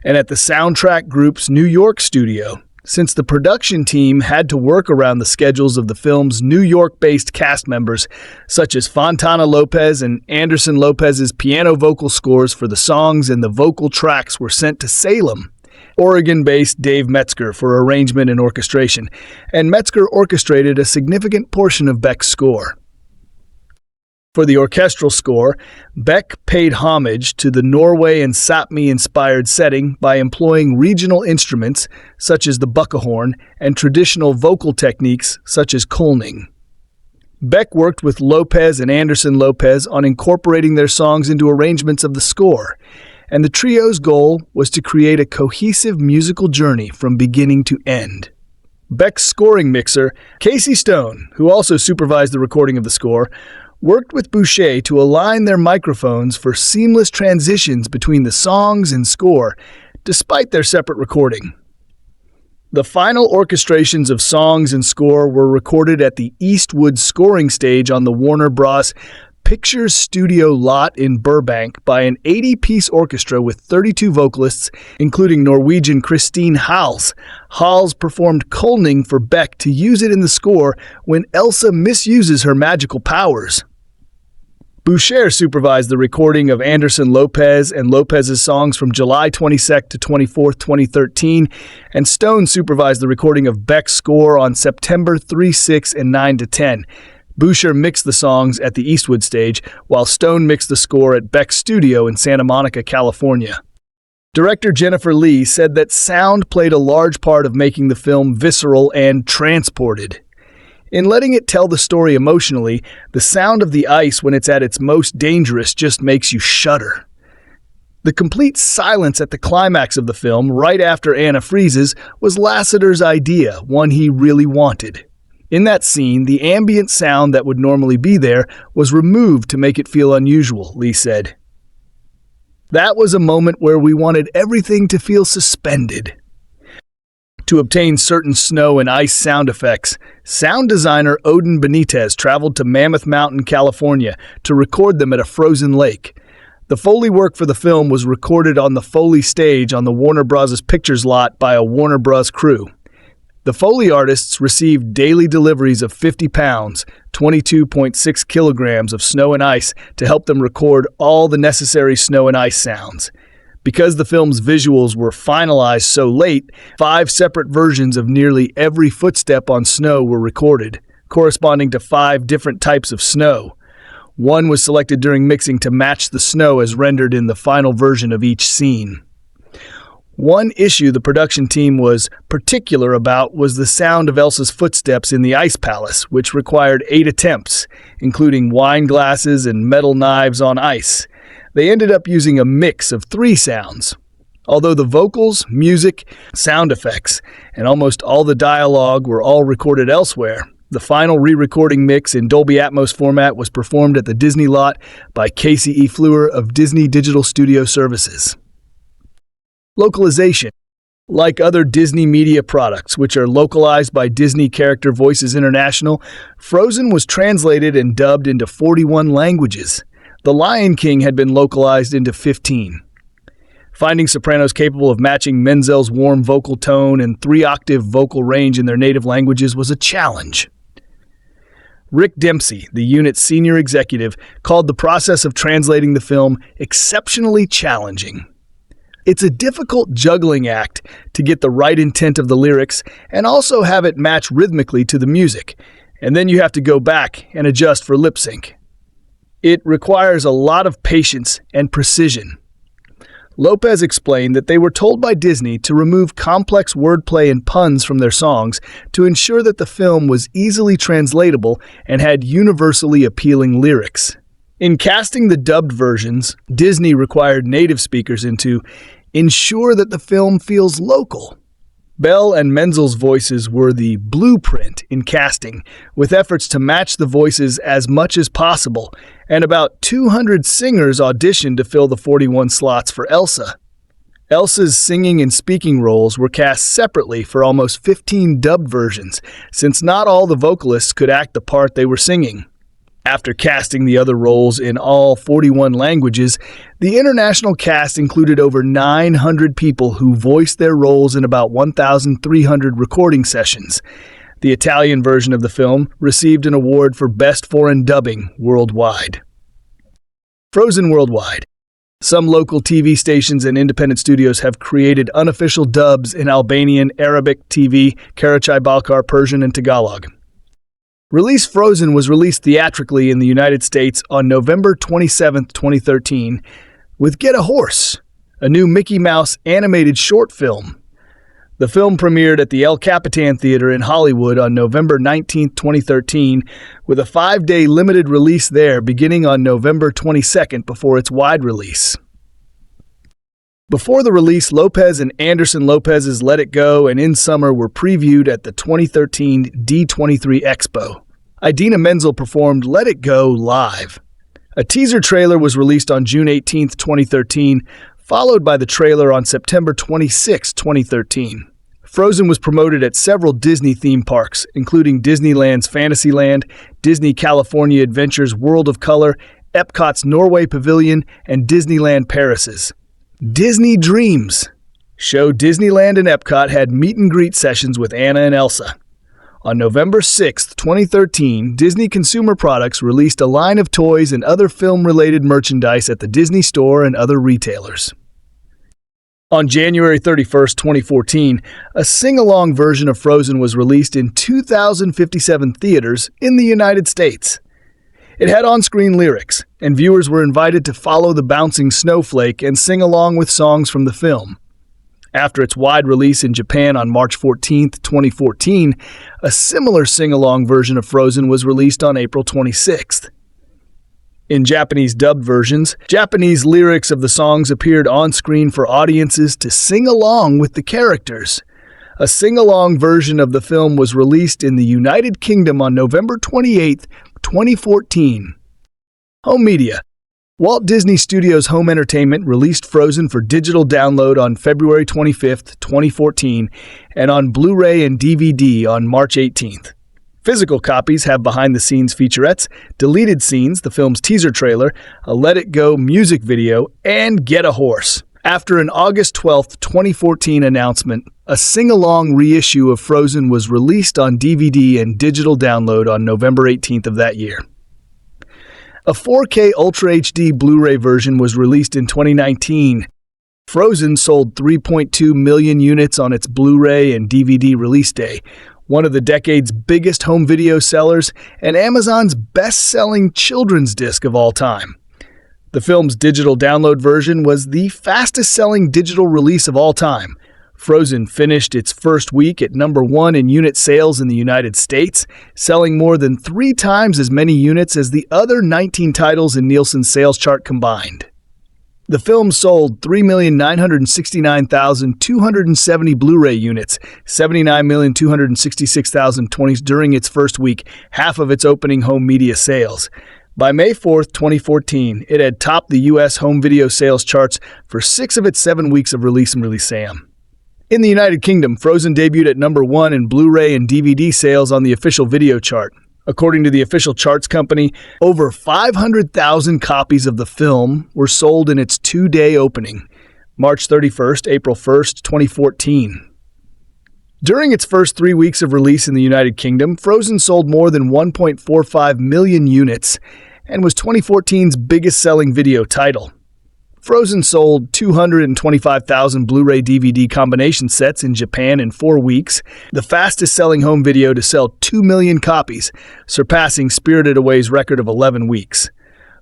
and at the Soundtrack Group's New York studio, since the production team had to work around the schedules of the film's New York-based cast members, such as Fontana Lopez and Anderson Lopez's piano vocal scores for the songs and the vocal tracks were sent to Salem, Oregon-based Dave Metzger for arrangement and orchestration, and Metzger orchestrated a significant portion of Beck's score. For the orchestral score, Beck paid homage to the Norway and Sápmi-inspired setting by employing regional instruments, such as the buckahorn, and traditional vocal techniques, such as kölning. Beck worked with Lopez and Anderson Lopez on incorporating their songs into arrangements of the score, and the trio's goal was to create a cohesive musical journey from beginning to end. Beck's scoring mixer, Casey Stone, who also supervised the recording of the score, worked with Boucher to align their microphones for seamless transitions between the songs and score, despite their separate recording. The final orchestrations of songs and score were recorded at the Eastwood scoring stage on the Warner Bros. Pictures Studio lot in Burbank by an 80-piece orchestra with 32 vocalists, including Norwegian Kristen Hals. Hals performed kölning for Beck to use it in the score when Elsa misuses her magical powers. Boucher supervised the recording of Anderson Lopez and Lopez's songs from July 22nd to 24th, 2013, and Stone supervised the recording of Beck's score on September 3, 6, and 9 to 10. Boucher mixed the songs at the Eastwood stage, while Stone mixed the score at Beck's studio in Santa Monica, California. Director Jennifer Lee said that sound played a large part of making the film visceral and transported. In letting it tell the story emotionally, the sound of the ice when it's at its most dangerous just makes you shudder. The complete silence at the climax of the film, right after Anna freezes, was Lasseter's idea, one he really wanted. In that scene, the ambient sound that would normally be there was removed to make it feel unusual, Lee said. That was a moment where we wanted everything to feel suspended. To obtain certain snow and ice sound effects, sound designer Odin Benitez traveled to Mammoth Mountain, California, to record them at a frozen lake. The Foley work for the film was recorded on the Foley stage on the Warner Bros. Pictures lot by a Warner Bros. Crew. The Foley artists received daily deliveries of 50 pounds, 22.6 kilograms of snow and ice to help them record all the necessary snow and ice sounds. Because the film's visuals were finalized so late, 5 separate versions of nearly every footstep on snow were recorded, corresponding to 5 different types of snow. One was selected during mixing to match the snow as rendered in the final version of each scene. One issue the production team was particular about was the sound of Elsa's footsteps in the ice palace, which required 8 attempts, including wine glasses and metal knives on ice. They ended up using a mix of 3 sounds. Although the vocals, music, sound effects, and almost all the dialogue were all recorded elsewhere, the final re-recording mix in Dolby Atmos format was performed at the Disney lot by Casey E. Fleur of Disney Digital Studio Services. Localization. Like other Disney media products, which are localized by Disney Character Voices International, Frozen was translated and dubbed into 41 languages. The Lion King had been localized into 15. Finding sopranos capable of matching Menzel's warm vocal tone and 3-octave vocal range in their native languages was a challenge. Rick Dempsey, the unit's senior executive, called the process of translating the film exceptionally challenging. It's a difficult juggling act to get the right intent of the lyrics and also have it match rhythmically to the music, and then you have to go back and adjust for lip sync. It requires a lot of patience and precision. Lopez explained that they were told by Disney to remove complex wordplay and puns from their songs to ensure that the film was easily translatable and had universally appealing lyrics. In casting the dubbed versions, Disney required native speakers to ensure that the film feels local. Bell and Menzel's voices were the blueprint in casting, with efforts to match the voices as much as possible, and about 200 singers auditioned to fill the 41 slots for Elsa. Elsa's singing and speaking roles were cast separately for almost 15 dubbed versions, since not all the vocalists could act the part they were singing. After casting the other roles in all 41 languages, the international cast included over 900 people who voiced their roles in about 1,300 recording sessions. The Italian version of the film received an award for Best Foreign Dubbing worldwide. Frozen worldwide. Some local TV stations and independent studios have created unofficial dubs in Albanian, Arabic, TV, Karachai-Balkar, Persian, and Tagalog. Release Frozen was released theatrically in the United States on November 27, 2013, with Get a Horse, a new Mickey Mouse animated short film. The film premiered at the El Capitan Theater in Hollywood on November 19, 2013, with a 5-day limited release there beginning on November 22nd before its wide release. Before the release, Lopez and Anderson Lopez's Let It Go and In Summer were previewed at the 2013 D23 Expo. Idina Menzel performed Let It Go live. A teaser trailer was released on June 18, 2013, followed by the trailer on September 26, 2013. Frozen was promoted at several Disney theme parks, including Disneyland's Fantasyland, Disney California Adventure's World of Color, Epcot's Norway Pavilion, and Disneyland Paris's. Disney Dreams. Show Disneyland and Epcot had meet-and-greet sessions with Anna and Elsa. On November 6, 2013, Disney Consumer Products released a line of toys and other film-related merchandise at the Disney Store and other retailers. On January 31, 2014, a sing-along version of Frozen was released in 2,057 theaters in the United States. It had on-screen lyrics, and viewers were invited to follow the bouncing snowflake and sing along with songs from the film. After its wide release in Japan on March 14, 2014, a similar sing-along version of Frozen was released on April 26th. In Japanese dubbed versions, Japanese lyrics of the songs appeared on-screen for audiences to sing along with the characters. A sing-along version of the film was released in the United Kingdom on November 28, 2014. Home media. Walt Disney Studios Home Entertainment released Frozen for digital download on February 25, 2014, and on Blu-ray and DVD on March 18th. Physical copies have behind-the-scenes featurettes, deleted scenes, the film's teaser trailer, a Let It Go music video, and Get a Horse. After an August 12, 2014 announcement, a sing-along reissue of Frozen was released on DVD and digital download on November 18th of that year. A 4K Ultra HD Blu-ray version was released in 2019. Frozen sold 3.2 million units on its Blu-ray and DVD release day, one of the decade's biggest home video sellers and Amazon's best-selling children's disc of all time. The film's digital download version was the fastest-selling digital release of all time. Frozen finished its first week at number 1 in unit sales in the United States, selling more than 3 times as many units as the other 19 titles in Nielsen's sales chart combined. The film sold 3,969,270 Blu-ray units, 79,266,020 during its first week, half of its opening home media sales. By May 4, 2014, it had topped the U.S. home video sales charts for 6 of its 7 weeks of release in Release Sam. In the United Kingdom, Frozen debuted at number 1 in Blu-ray and DVD sales on the official video chart. According to the official charts company, over 500,000 copies of the film were sold in its 2-day opening, March 31st, April 1st, 2014. During its first 3 weeks of release in the United Kingdom, Frozen sold more than 1.45 million units and was 2014's biggest-selling video title. Frozen sold 225,000 Blu-ray DVD combination sets in Japan in 4 weeks, the fastest-selling home video to sell 2 million copies, surpassing Spirited Away's record of 11 weeks.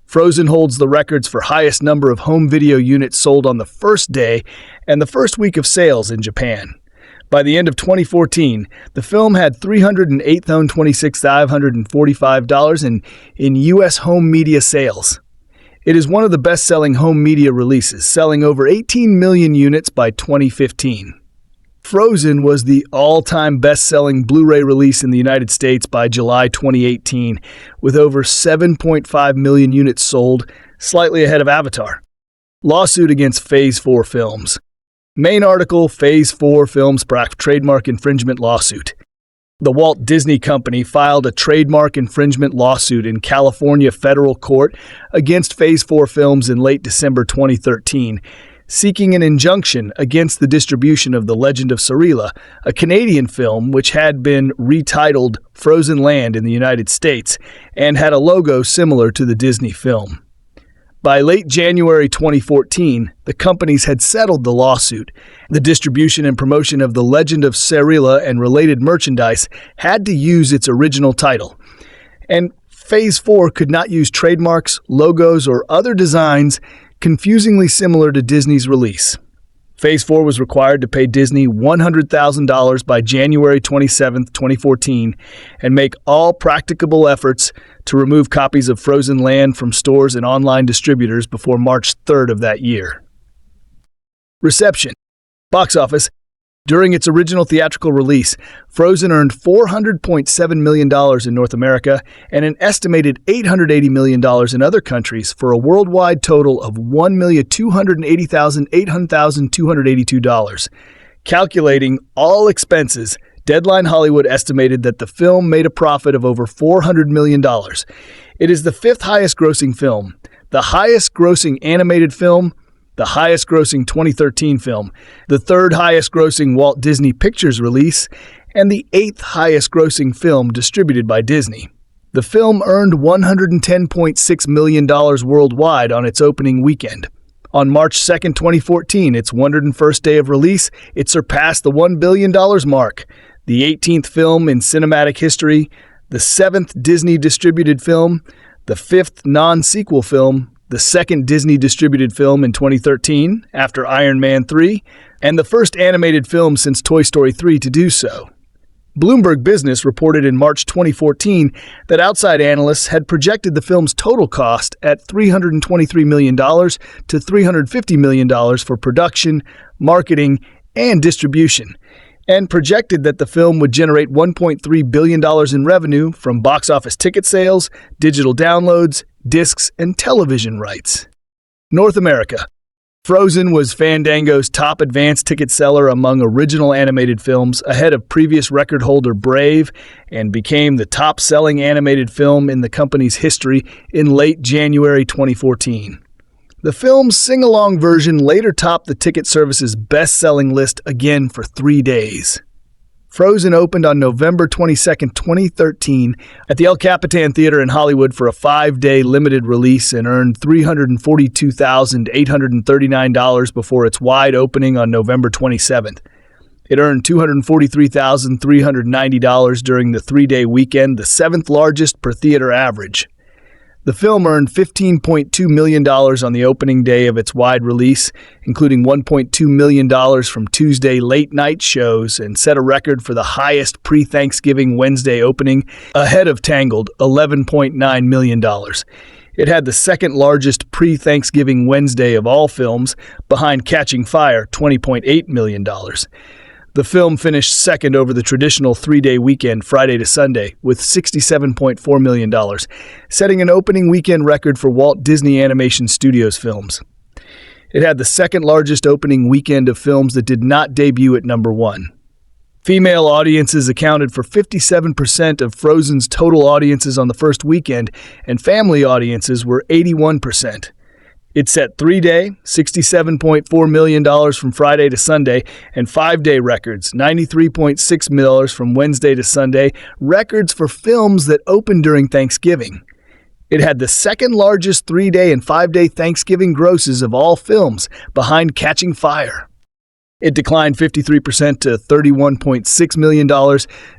Frozen holds the records for highest number of home video units sold on the first day and the first week of sales in Japan. By the end of 2014, the film had $308,26,545 in U.S. home media sales. It is one of the best-selling home media releases, selling over 18 million units by 2015. Frozen was the all-time best-selling Blu-ray release in the United States by July 2018, with over 7.5 million units sold, slightly ahead of Avatar. Lawsuit against Phase 4 Films. Main article, Phase 4 Films trademark infringement lawsuit. The Walt Disney Company filed a trademark infringement lawsuit in California federal court against Phase 4 Films in late December 2013, seeking an injunction against the distribution of The Legend of Sarila, a Canadian film which had been retitled Frozen Land in the United States and had a logo similar to the Disney film. By late January 2014, the companies had settled the lawsuit. The distribution and promotion of The Legend of Sarila and related merchandise had to use its original title, and Phase 4 could not use trademarks, logos, or other designs confusingly similar to Disney's release. Phase 4 was required to pay Disney $100,000 by January 27, 2014, and make all practicable efforts to remove copies of Frozen Land from stores and online distributors before March 3rd of that year. Reception. Box office. During its original theatrical release, Frozen earned $400.7 million in North America and an estimated $880 million in other countries for a worldwide total of $1,280,800,282. Calculating all expenses, Deadline Hollywood estimated that the film made a profit of over $400 million. It is the 5th highest grossing film, the highest grossing animated film, the highest grossing 2013 film, the 3rd highest grossing Walt Disney Pictures release, and the 8th highest grossing film distributed by Disney. The film earned $110.6 million worldwide on its opening weekend. On March 2, 2014, its 101st day of release, it surpassed the $1 billion mark, the 18th film in cinematic history, the 7th Disney-distributed film, the 5th non-sequel film, the 2nd Disney-distributed film in 2013, after Iron Man 3, and the first animated film since Toy Story 3 to do so. Bloomberg Business reported in March 2014 that outside analysts had projected the film's total cost at $323 million to $350 million for production, marketing, and distribution, and projected that the film would generate $1.3 billion in revenue from box office ticket sales, digital downloads, discs, and television rights. North America. Frozen was Fandango's top advance ticket seller among original animated films, ahead of previous record holder Brave, and became the top-selling animated film in the company's history in late January 2014. The film's sing-along version later topped the ticket service's best-selling list again for 3 days. Frozen opened on November 22, 2013, at the El Capitan Theater in Hollywood for a 5-day limited release and earned $342,839 before its wide opening on November 27th. It earned $243,390 during the 3-day weekend, the seventh largest per theater average. The film earned $15.2 million on the opening day of its wide release, including $1.2 million from Tuesday late-night shows, and set a record for the highest pre-Thanksgiving Wednesday opening, ahead of Tangled, $11.9 million. It had the second largest pre-Thanksgiving Wednesday of all films, behind Catching Fire, $20.8 million. The film finished second over the traditional 3-day weekend, Friday to Sunday, with $67.4 million, setting an opening weekend record for Walt Disney Animation Studios films. It had the second largest opening weekend of films that did not debut at number 1. Female audiences accounted for 57% of Frozen's total audiences on the first weekend, and family audiences were 81%. It set 3-day, $67.4 million from Friday to Sunday, and 5-day records, $93.6 million from Wednesday to Sunday, records for films that opened during Thanksgiving. It had the second largest 3-day and 5-day Thanksgiving grosses of all films, behind Catching Fire. It declined 53% to $31.6 million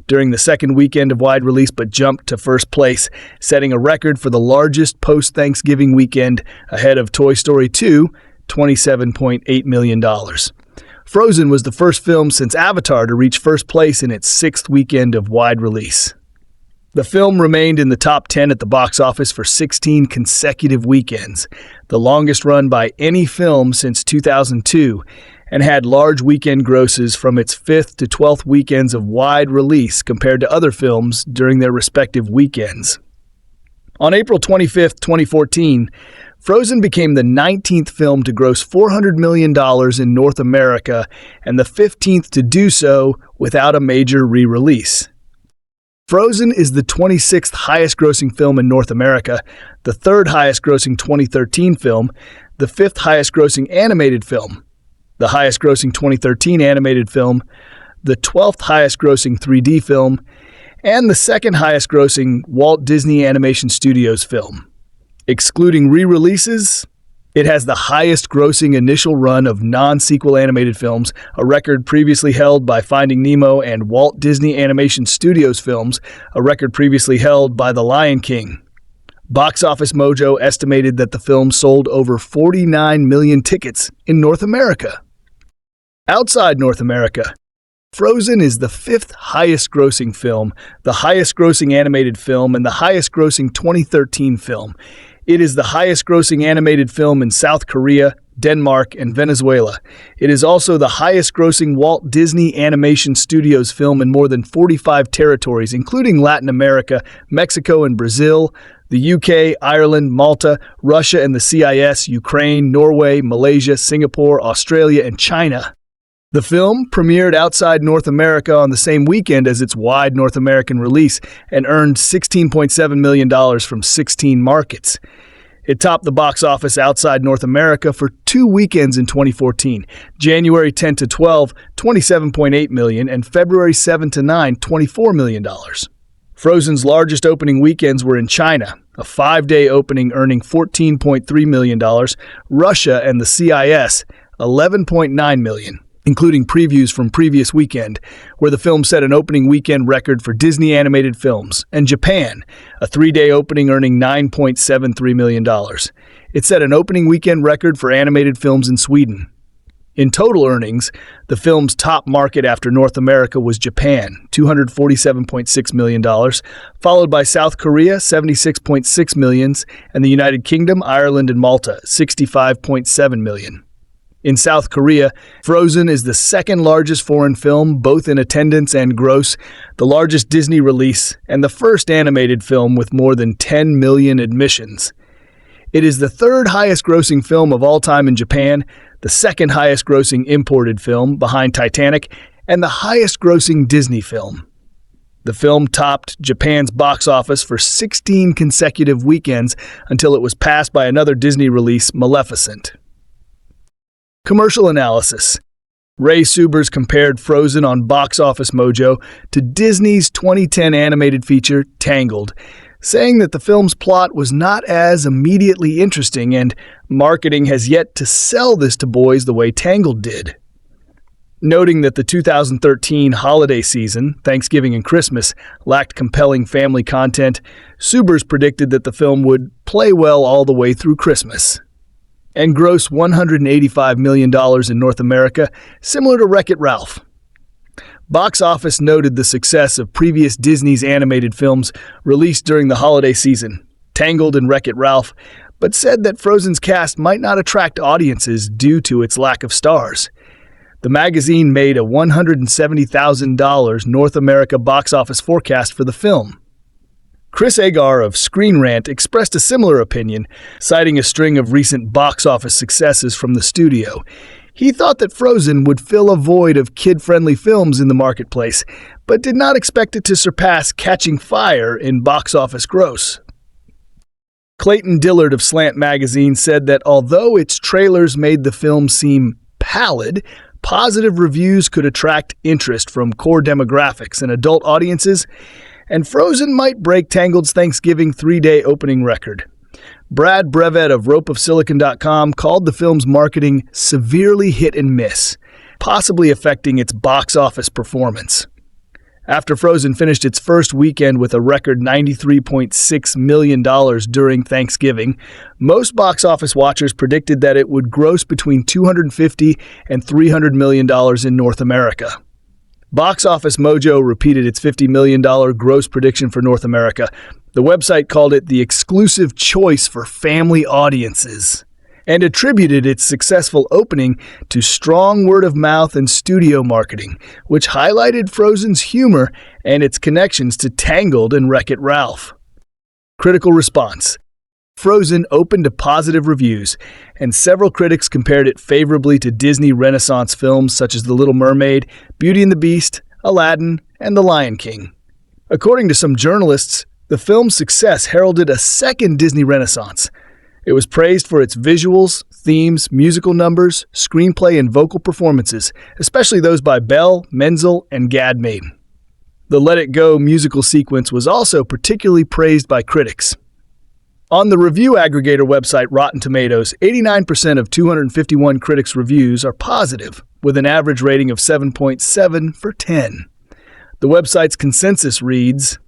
during the second weekend of wide release, but jumped to first place, setting a record for the largest post-Thanksgiving weekend, ahead of Toy Story 2, $27.8 million. Frozen was the first film since Avatar to reach first place in its sixth weekend of wide release. The film remained in the top 10 at the box office for 16 consecutive weekends, the longest run by any film since 2002, and had large weekend grosses from its 5th to 12th weekends of wide release compared to other films during their respective weekends. On April 25, 2014, Frozen became the 19th film to gross $400 million in North America and the 15th to do so without a major re-release. Frozen is the 26th highest-grossing film in North America, the third highest-grossing 2013 film, the fifth highest-grossing animated film, the highest-grossing 2013 animated film, the 12th highest-grossing 3D film, and the second highest-grossing Walt Disney Animation Studios film. Excluding re-releases, it has the highest-grossing initial run of non-sequel animated films, a record previously held by Finding Nemo and Walt Disney Animation Studios films, a record previously held by The Lion King. Box Office Mojo estimated that the film sold over 49 million tickets in North America. Outside North America, Frozen is the fifth highest-grossing film, the highest-grossing animated film, and the highest-grossing 2013 film. It is the highest-grossing animated film in South Korea, Denmark, and Venezuela. It is also the highest-grossing Walt Disney Animation Studios film in more than 45 territories, including Latin America, Mexico and Brazil, the UK, Ireland, Malta, Russia and the CIS, Ukraine, Norway, Malaysia, Singapore, Australia, and China. The film premiered outside North America on the same weekend as its wide North American release and earned $16.7 million from 16 markets. It topped the box office outside North America for 2 weekends in 2014, January 10 to 12, $27.8 million, and February 7 to 9, $24 million. Frozen's largest opening weekends were in China, a 5-day opening earning $14.3 million, Russia and the CIS, $11.9 million, including previews from previous weekend, where the film set an opening weekend record for Disney animated films, and Japan, a 3-day opening earning $9.73 million. It set an opening weekend record for animated films in Sweden. In total earnings, the film's top market after North America was Japan, $247.6 million, followed by South Korea, $76.6 million, and the United Kingdom, Ireland, and Malta, $65.7 million. In South Korea, Frozen is the second largest foreign film, both in attendance and gross, the largest Disney release, and the first animated film with more than 10 million admissions. It is the third highest grossing film of all time in Japan, the second highest grossing imported film behind Titanic, and the highest grossing Disney film. The film topped Japan's box office for 16 consecutive weekends until it was passed by another Disney release, Maleficent. Commercial analysis. Ray Subers compared Frozen on Box Office Mojo to Disney's 2010 animated feature, Tangled, saying that the film's plot was not as immediately interesting and marketing has yet to sell this to boys the way Tangled did. Noting that the 2013 holiday season, Thanksgiving and Christmas, lacked compelling family content, Subers predicted that the film would play well all the way through Christmas and gross $185 million in North America, similar to Wreck-It Ralph. Box Office noted the success of previous Disney's animated films released during the holiday season, Tangled and Wreck-It Ralph, but said that Frozen's cast might not attract audiences due to its lack of stars. The magazine made a $170,000 North America box office forecast for the film. Chris Agar of Screen Rant expressed a similar opinion, citing a string of recent box office successes from the studio. He thought that Frozen would fill a void of kid-friendly films in the marketplace, but did not expect it to surpass Catching Fire in box office gross. Clayton Dillard of Slant Magazine said that although its trailers made the film seem pallid, positive reviews could attract interest from core demographics and adult audiences, and Frozen might break Tangled's Thanksgiving 3-day opening record. Brad Brevet of ropeofsilicon.com called the film's marketing severely hit and miss, possibly affecting its box office performance. After Frozen finished its first weekend with a record $93.6 million during Thanksgiving, most box office watchers predicted that it would gross between $250 and $300 million in North America. Box Office Mojo repeated its $50 million gross prediction for North America. The website called it the exclusive choice for family audiences and attributed its successful opening to strong word of mouth and studio marketing, which highlighted Frozen's humor and its connections to Tangled and Wreck-It Ralph. Critical response. Frozen opened to positive reviews, and several critics compared it favorably to Disney Renaissance films such as The Little Mermaid, Beauty and the Beast, Aladdin, and The Lion King. According to some journalists, the film's success heralded a second Disney Renaissance. It was praised for its visuals, themes, musical numbers, screenplay, and vocal performances, especially those by Belle, Menzel, and Gadmain. The Let It Go musical sequence was also particularly praised by critics. On the review aggregator website Rotten Tomatoes, 89% of 251 critics' reviews are positive, with an average rating of 7.7 for 10. The website's consensus reads,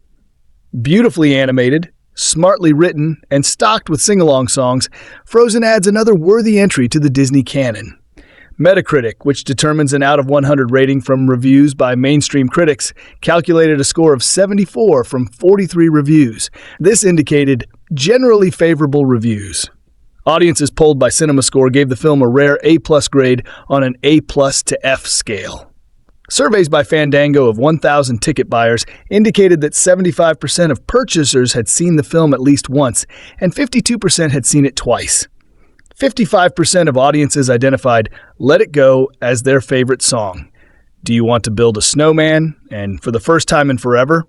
beautifully animated, smartly written, and stocked with sing-along songs, Frozen adds another worthy entry to the Disney canon. Metacritic, which determines an out of 100 rating from reviews by mainstream critics, calculated a score of 74 from 43 reviews. This indicated generally favorable reviews. Audiences polled by CinemaScore gave the film a rare A+ grade on an A+ to F scale. Surveys by Fandango of 1,000 ticket buyers indicated that 75% of purchasers had seen the film at least once, and 52% had seen it twice. 55% of audiences identified Let It Go as their favorite song. Do You Want to Build a Snowman? And For the First Time in Forever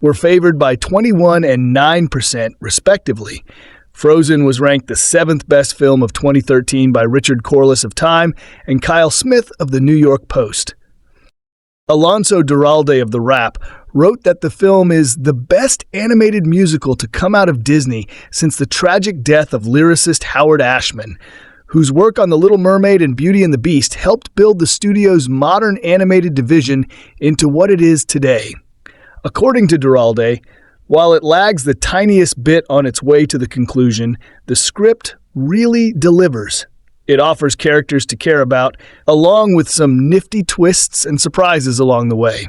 were favored by 21% and 9%, respectively. Frozen was ranked the 7th best film of 2013 by Richard Corliss of Time and Kyle Smith of the New York Post. Alonso Duralde of The Wrap wrote that the film is the best animated musical to come out of Disney since the tragic death of lyricist Howard Ashman, whose work on The Little Mermaid and Beauty and the Beast helped build the studio's modern animated division into what it is today. According to Duralde, while it lags the tiniest bit on its way to the conclusion, the script really delivers. It offers characters to care about, along with some nifty twists and surprises along the way.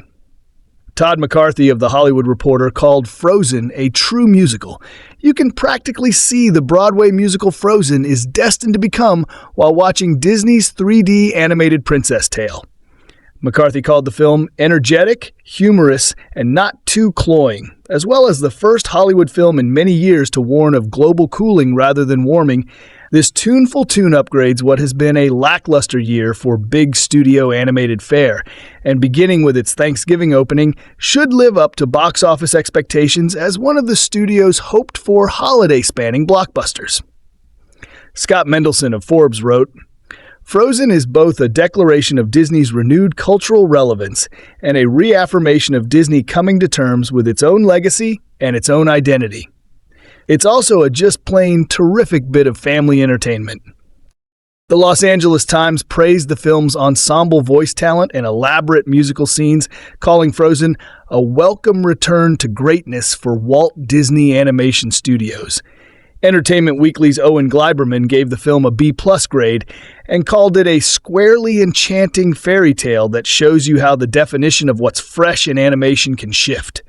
Todd McCarthy of The Hollywood Reporter called Frozen a true musical. You can practically see the Broadway musical Frozen is destined to become while watching Disney's 3D animated Princess Tale. McCarthy called the film energetic, humorous, and not too cloying, as well as the first Hollywood film in many years to warn of global cooling rather than warming. This tuneful tune upgrades what has been a lackluster year for big studio animated fare, and beginning with its Thanksgiving opening, should live up to box office expectations as one of the studio's hoped-for holiday-spanning blockbusters. Scott Mendelson of Forbes wrote, "Frozen is both a declaration of Disney's renewed cultural relevance and a reaffirmation of Disney coming to terms with its own legacy and its own identity. It's also a just plain terrific bit of family entertainment." The Los Angeles Times praised the film's ensemble voice talent and elaborate musical scenes, calling Frozen a welcome return to greatness for Walt Disney Animation Studios. Entertainment Weekly's Owen Gleiberman gave the film a B+ grade and called it a squarely enchanting fairy tale that shows you how the definition of what's fresh in animation can shift.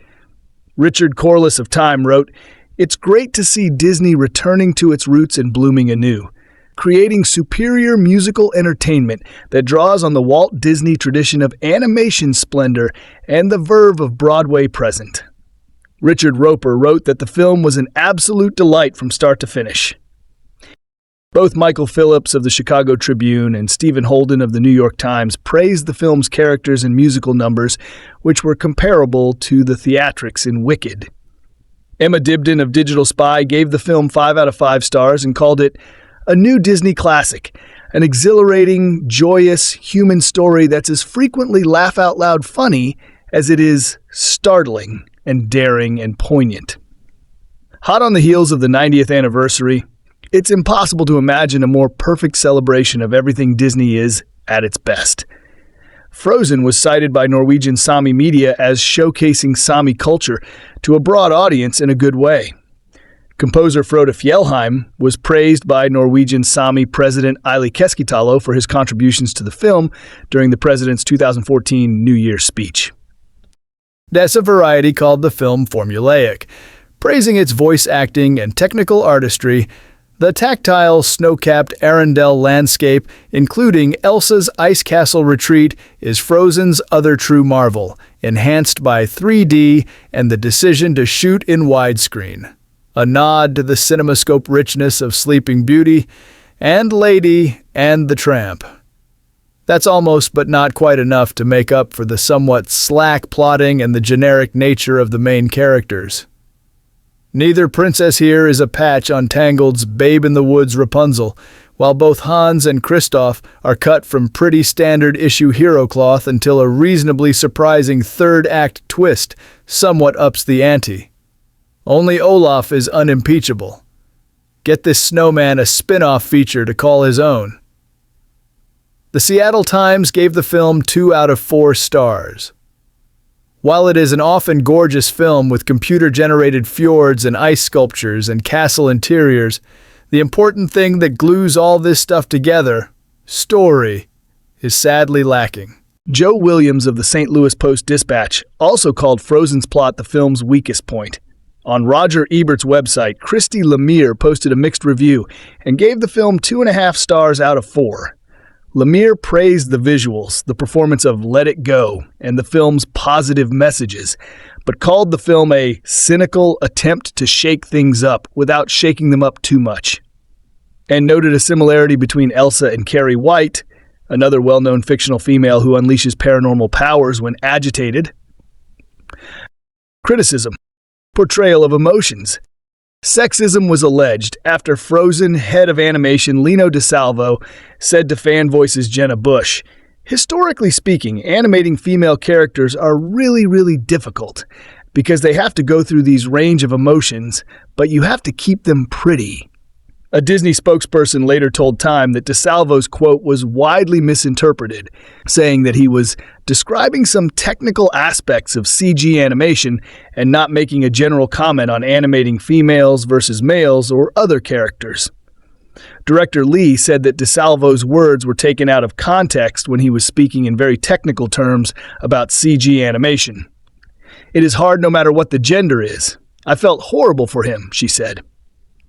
Richard Corliss of Time wrote, "It's great to see Disney returning to its roots and blooming anew, creating superior musical entertainment that draws on the Walt Disney tradition of animation splendor and the verve of Broadway present." Richard Roper wrote that the film was an absolute delight from start to finish. Both Michael Phillips of the Chicago Tribune and Stephen Holden of the New York Times praised the film's characters and musical numbers, which were comparable to the theatrics in Wicked. Emma Dibdin of Digital Spy gave the film 5 out of 5 stars and called it a new Disney classic, an exhilarating, joyous, human story that's as frequently laugh-out-loud funny as it is startling and daring and poignant. Hot on the heels of the 90th anniversary, it's impossible to imagine a more perfect celebration of everything Disney is at its best. Frozen was cited by Norwegian Sami media as showcasing Sami culture to a broad audience in a good way. Composer Frode Fjellheim was praised by Norwegian Sami President Eili Keskitalo for his contributions to the film during the president's 2014 New Year's speech. Dessa Variety called the film formulaic, praising its voice acting and technical artistry. The tactile, snow-capped Arendelle landscape, including Elsa's ice castle retreat, is Frozen's other true marvel, enhanced by 3D and the decision to shoot in widescreen. A nod to the cinemascope richness of Sleeping Beauty and Lady and the Tramp. That's almost but not quite enough to make up for the somewhat slack plotting and the generic nature of the main characters. Neither princess here is a patch on Tangled's Babe in the Woods Rapunzel, while both Hans and Kristoff are cut from pretty standard issue hero cloth until a reasonably surprising third act twist somewhat ups the ante. Only Olaf is unimpeachable. Get this snowman a spin-off feature to call his own. The Seattle Times gave the film 2 out of 4 stars. While it is an often gorgeous film with computer-generated fjords and ice sculptures and castle interiors, the important thing that glues all this stuff together, story, is sadly lacking. Joe Williams of the St. Louis Post-Dispatch also called Frozen's plot the film's weakest point. On Roger Ebert's website, Christy Lemire posted a mixed review and gave the film 2.5 stars out of 4. Lemire praised the visuals, the performance of Let It Go, and the film's positive messages, but called the film a cynical attempt to shake things up without shaking them up too much, and noted a similarity between Elsa and Carrie White, another well-known fictional female who unleashes paranormal powers when agitated. Criticism. Portrayal of emotions. Sexism was alleged after Frozen head of animation Lino DeSalvo said to Fan Voice's Jenna Bush, "Historically speaking, animating female characters are really difficult because they have to go through these range of emotions, but you have to keep them pretty." A Disney spokesperson later told Time that DeSalvo's quote was widely misinterpreted, saying that he was describing some technical aspects of CG animation and not making a general comment on animating females versus males or other characters. Director Lee said that DeSalvo's words were taken out of context when he was speaking in very technical terms about CG animation. "It is hard no matter what the gender is. I felt horrible for him," she said.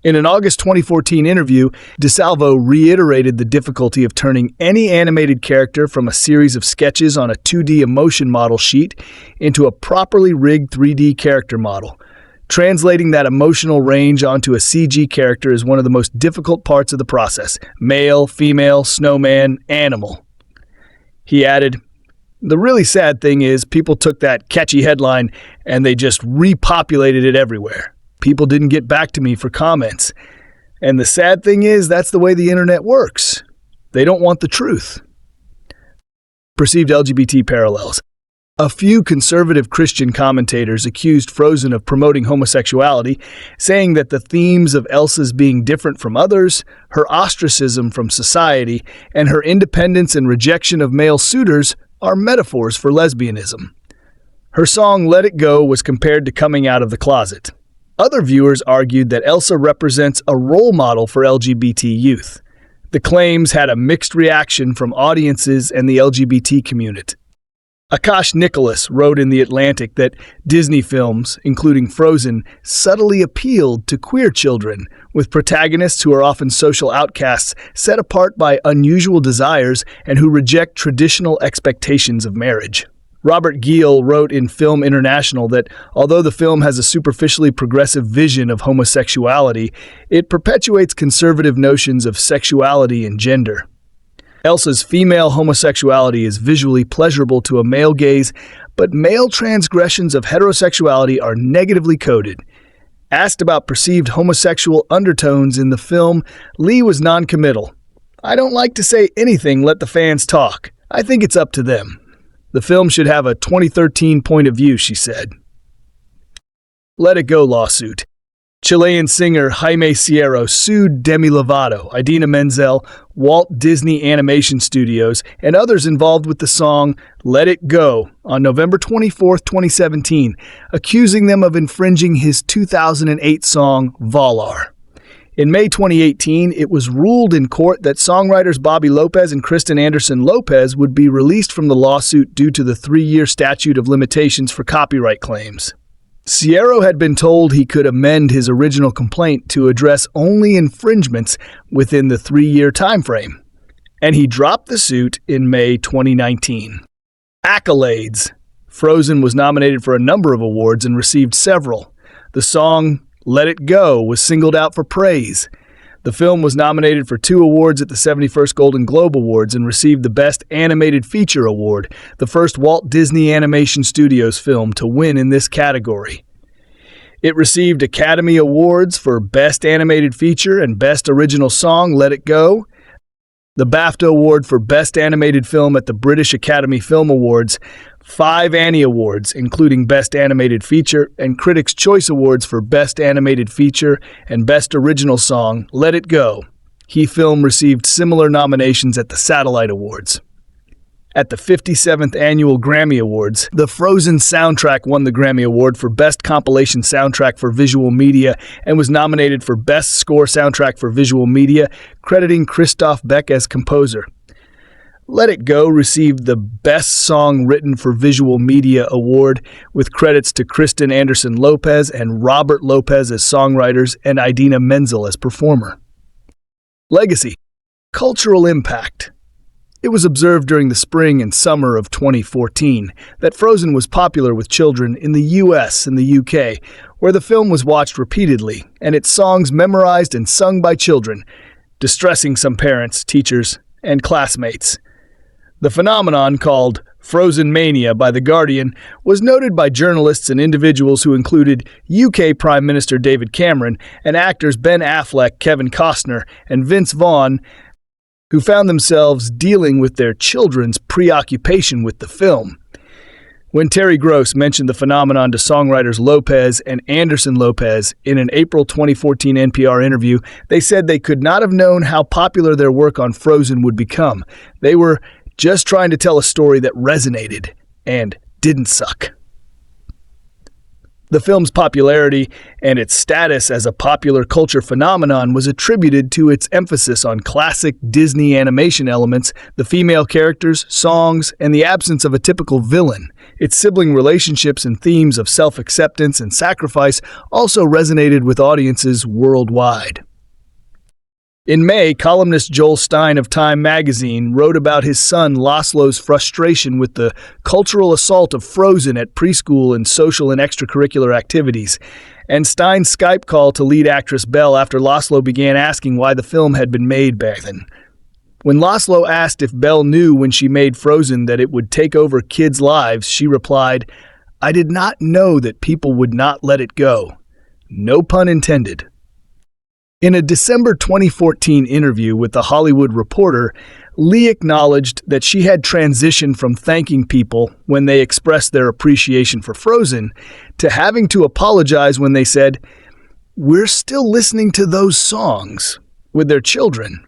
In an August 2014 interview, DeSalvo reiterated the difficulty of turning any animated character from a series of sketches on a 2D emotion model sheet into a properly rigged 3D character model. Translating that emotional range onto a CG character is one of the most difficult parts of the process. Male, female, snowman, animal. He added, "The really sad thing is people took that catchy headline and they just repopulated it everywhere. People didn't get back to me for comments. And the sad thing is that's the way the internet works. They don't want the truth." Perceived LGBT parallels. A few conservative Christian commentators accused Frozen of promoting homosexuality, saying that the themes of Elsa's being different from others, her ostracism from society, and her independence and rejection of male suitors are metaphors for lesbianism. Her song Let It Go was compared to coming out of the closet. Other viewers argued that Elsa represents a role model for LGBT youth. The claims had a mixed reaction from audiences and the LGBT community. Akash Nicholas wrote in The Atlantic that Disney films, including Frozen, subtly appealed to queer children, with protagonists who are often social outcasts set apart by unusual desires and who reject traditional expectations of marriage. Robert Giel wrote in Film International that although the film has a superficially progressive vision of homosexuality, it perpetuates conservative notions of sexuality and gender. Elsa's female homosexuality is visually pleasurable to a male gaze, but male transgressions of heterosexuality are negatively coded. Asked about perceived homosexual undertones in the film, Lee was non-committal. "I don't like to say anything, let the fans talk. I think it's up to them. The film should have a 2013 point of view," she said. Let It Go lawsuit. Chilean singer Jaime Sierra sued Demi Lovato, Idina Menzel, Walt Disney Animation Studios, and others involved with the song Let It Go on November 24, 2017, accusing them of infringing his 2008 song Valar. In May 2018, it was ruled in court that songwriters Bobby Lopez and Kristen Anderson Lopez would be released from the lawsuit due to the 3-year statute of limitations for copyright claims. Sierra had been told he could amend his original complaint to address only infringements within the 3-year time frame, and he dropped the suit in May 2019. Accolades. Frozen was nominated for a number of awards and received several. The song Let It Go was singled out for praise. The film was nominated for 2 awards at the 71st Golden Globe Awards and received the Best Animated Feature Award, the first Walt Disney Animation Studios film to win in this category. It received Academy Awards for Best Animated Feature and Best Original Song, Let It Go, the BAFTA Award for Best Animated Film at the British Academy Film Awards, 5 Annie Awards, including Best Animated Feature, and Critics' Choice Awards for Best Animated Feature and Best Original Song, Let It Go. He Film received similar nominations at the Satellite Awards. At the 57th Annual Grammy Awards, the Frozen soundtrack won the Grammy Award for Best Compilation Soundtrack for Visual Media and was nominated for Best Score Soundtrack for Visual Media, crediting Christoph Beck as composer. Let It Go received the Best Song Written for Visual Media Award, with credits to Kristen Anderson Lopez and Robert Lopez as songwriters and Idina Menzel as performer. Legacy. Cultural impact. It was observed during the spring and summer of 2014 that Frozen was popular with children in the US and the UK, where the film was watched repeatedly and its songs memorized and sung by children, distressing some parents, teachers, and classmates. The phenomenon, called Frozen Mania by The Guardian, was noted by journalists and individuals who included UK Prime Minister David Cameron and actors Ben Affleck, Kevin Costner, and Vince Vaughn, who found themselves dealing with their children's preoccupation with the film. When Terry Gross mentioned the phenomenon to songwriters Lopez and Anderson Lopez in an April 2014 NPR interview, they said they could not have known how popular their work on Frozen would become. They were just trying to tell a story that resonated and didn't suck. The film's popularity and its status as a popular culture phenomenon was attributed to its emphasis on classic Disney animation elements, the female characters, songs, and the absence of a typical villain. Its sibling relationships and themes of self-acceptance and sacrifice also resonated with audiences worldwide. In May, columnist Joel Stein of Time magazine wrote about his son Laszlo's frustration with the cultural assault of Frozen at preschool and social and extracurricular activities, and Stein's Skype call to lead actress Belle after Laszlo began asking why the film had been made back then. When Laszlo asked if Belle knew when she made Frozen that it would take over kids' lives, she replied, "I did not know that people would not let it go." No pun intended. In a December 2014 interview with The Hollywood Reporter, Lee acknowledged that she had transitioned from thanking people when they expressed their appreciation for Frozen to having to apologize when they said, "We're still listening to those songs," with their children.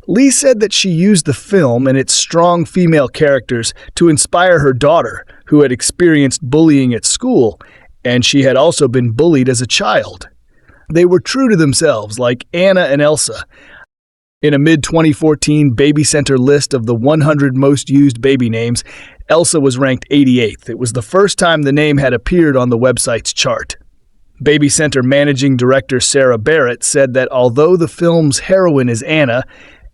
Lee said that she used the film and its strong female characters to inspire her daughter, who had experienced bullying at school, and she had also been bullied as a child. They were true to themselves, like Anna and Elsa. In a mid-2014 Baby Center list of the 100 most used baby names, Elsa was ranked 88th. It was the first time the name had appeared on the website's chart. Baby Center managing director Sarah Barrett said that although the film's heroine is Anna,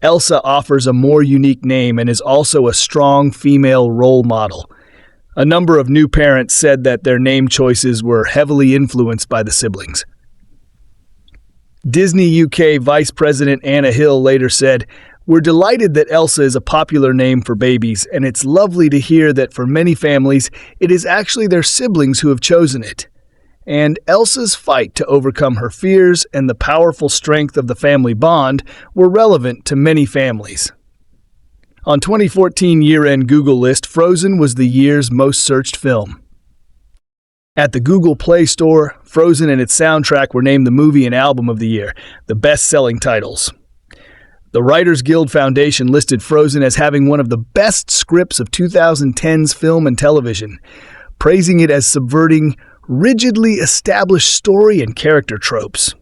Elsa offers a more unique name and is also a strong female role model. A number of new parents said that their name choices were heavily influenced by the siblings. Disney UK Vice President Anna Hill later said, "We're delighted that Elsa is a popular name for babies, and it's lovely to hear that for many families, it is actually their siblings who have chosen it. And Elsa's fight to overcome her fears and the powerful strength of the family bond were relevant to many families." On 2014 year-end Google list, Frozen was the year's most searched film. At the Google Play Store, Frozen and its soundtrack were named the movie and album of the year, the best-selling titles. The Writers Guild Foundation listed Frozen as having one of the best scripts of 2010's film and television, praising it as subverting rigidly established story and character tropes.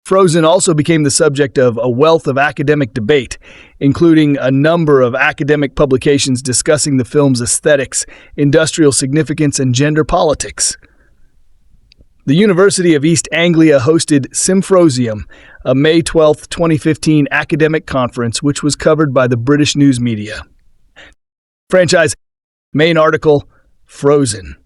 Frozen also became the subject of a wealth of academic debate, including a number of academic publications discussing the film's aesthetics, industrial significance, and gender politics. The University of East Anglia hosted Symposium, a May 12, 2015 academic conference which was covered by the British news media. Franchise main article, Frozen.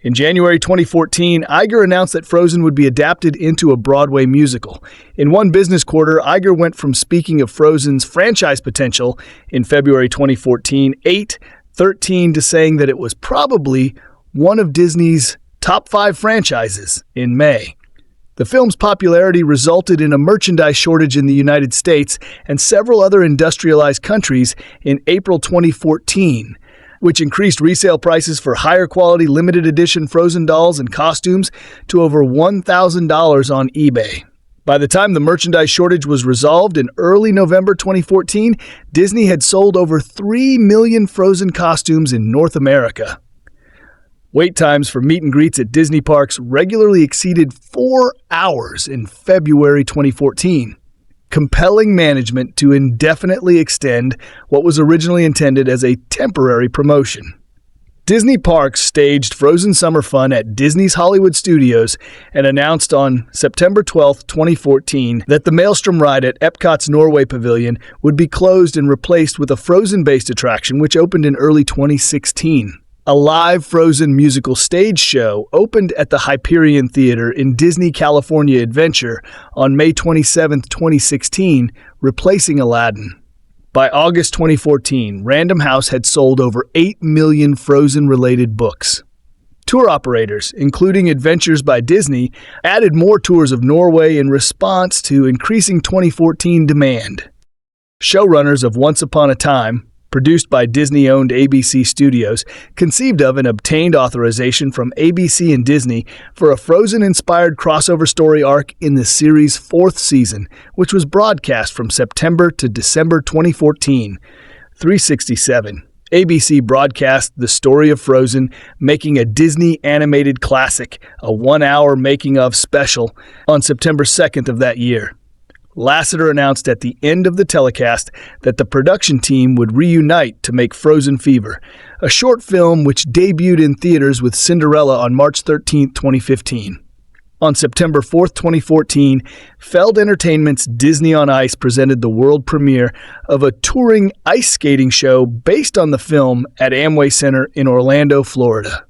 In January 2014, Iger announced that Frozen would be adapted into a Broadway musical. In one business quarter, Iger went from speaking of Frozen's franchise potential in February 2014, 8/13, to saying that it was probably one of Disney's top 5 franchises in May. The film's popularity resulted in a merchandise shortage in the United States and several other industrialized countries in April 2014, which increased resale prices for higher quality limited edition Frozen dolls and costumes to over $1,000 on eBay. By the time the merchandise shortage was resolved in early November 2014, Disney had sold over 3 million Frozen costumes in North America. Wait times for meet and greets at Disney parks regularly exceeded 4 hours in February 2014. Compelling management to indefinitely extend what was originally intended as a temporary promotion. Disney Parks staged Frozen Summer Fun at Disney's Hollywood Studios and announced on September 12, 2014, that the Maelstrom ride at Epcot's Norway Pavilion would be closed and replaced with a Frozen-based attraction which opened in early 2016. A live Frozen musical stage show opened at the Hyperion Theater in Disney California Adventure on May 27, 2016, replacing Aladdin. By August 2014, Random House had sold over 8 million Frozen-related books. Tour operators, including Adventures by Disney, added more tours of Norway in response to increasing 2014 demand. Showrunners of Once Upon a Time, produced by Disney-owned ABC Studios, conceived of and obtained authorization from ABC and Disney for a Frozen-inspired crossover story arc in the series' 4th season, which was broadcast from September to December 2014. 367. ABC broadcast the story of Frozen, making a Disney animated classic, a 1-hour making-of special, on September 2nd of that year. Lasseter announced at the end of the telecast that the production team would reunite to make Frozen Fever, a short film which debuted in theaters with Cinderella on March 13, 2015. On September 4, 2014, Feld Entertainment's Disney on Ice presented the world premiere of a touring ice skating show based on the film at Amway Center in Orlando, Florida.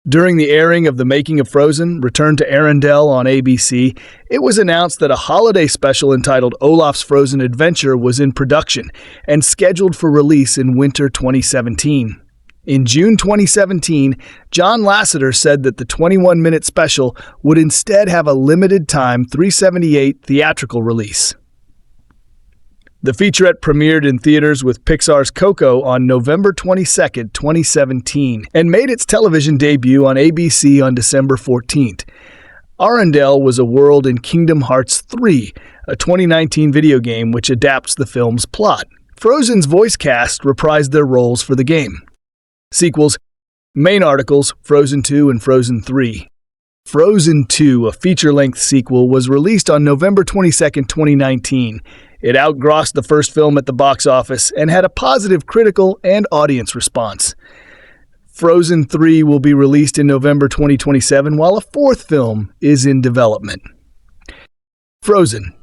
During the airing of The Making of Frozen, Return to Arendelle on ABC, it was announced that a holiday special entitled Olaf's Frozen Adventure was in production and scheduled for release in winter 2017. In June 2017, John Lasseter said that the 21-minute special would instead have a limited-time 378 theatrical release. The featurette premiered in theaters with Pixar's Coco on November 22, 2017, and made its television debut on ABC on December 14th. Arendelle was a world in Kingdom Hearts 3, a 2019 video game which adapts the film's plot. Frozen's voice cast reprised their roles for the game. Sequels: main articles, Frozen 2 and Frozen 3. Frozen 2, a feature-length sequel, was released on November 22, 2019. It outgrossed the first film at the box office and had a positive critical and audience response. Frozen 3 will be released in November 2027, while a fourth film is in development. Frozen.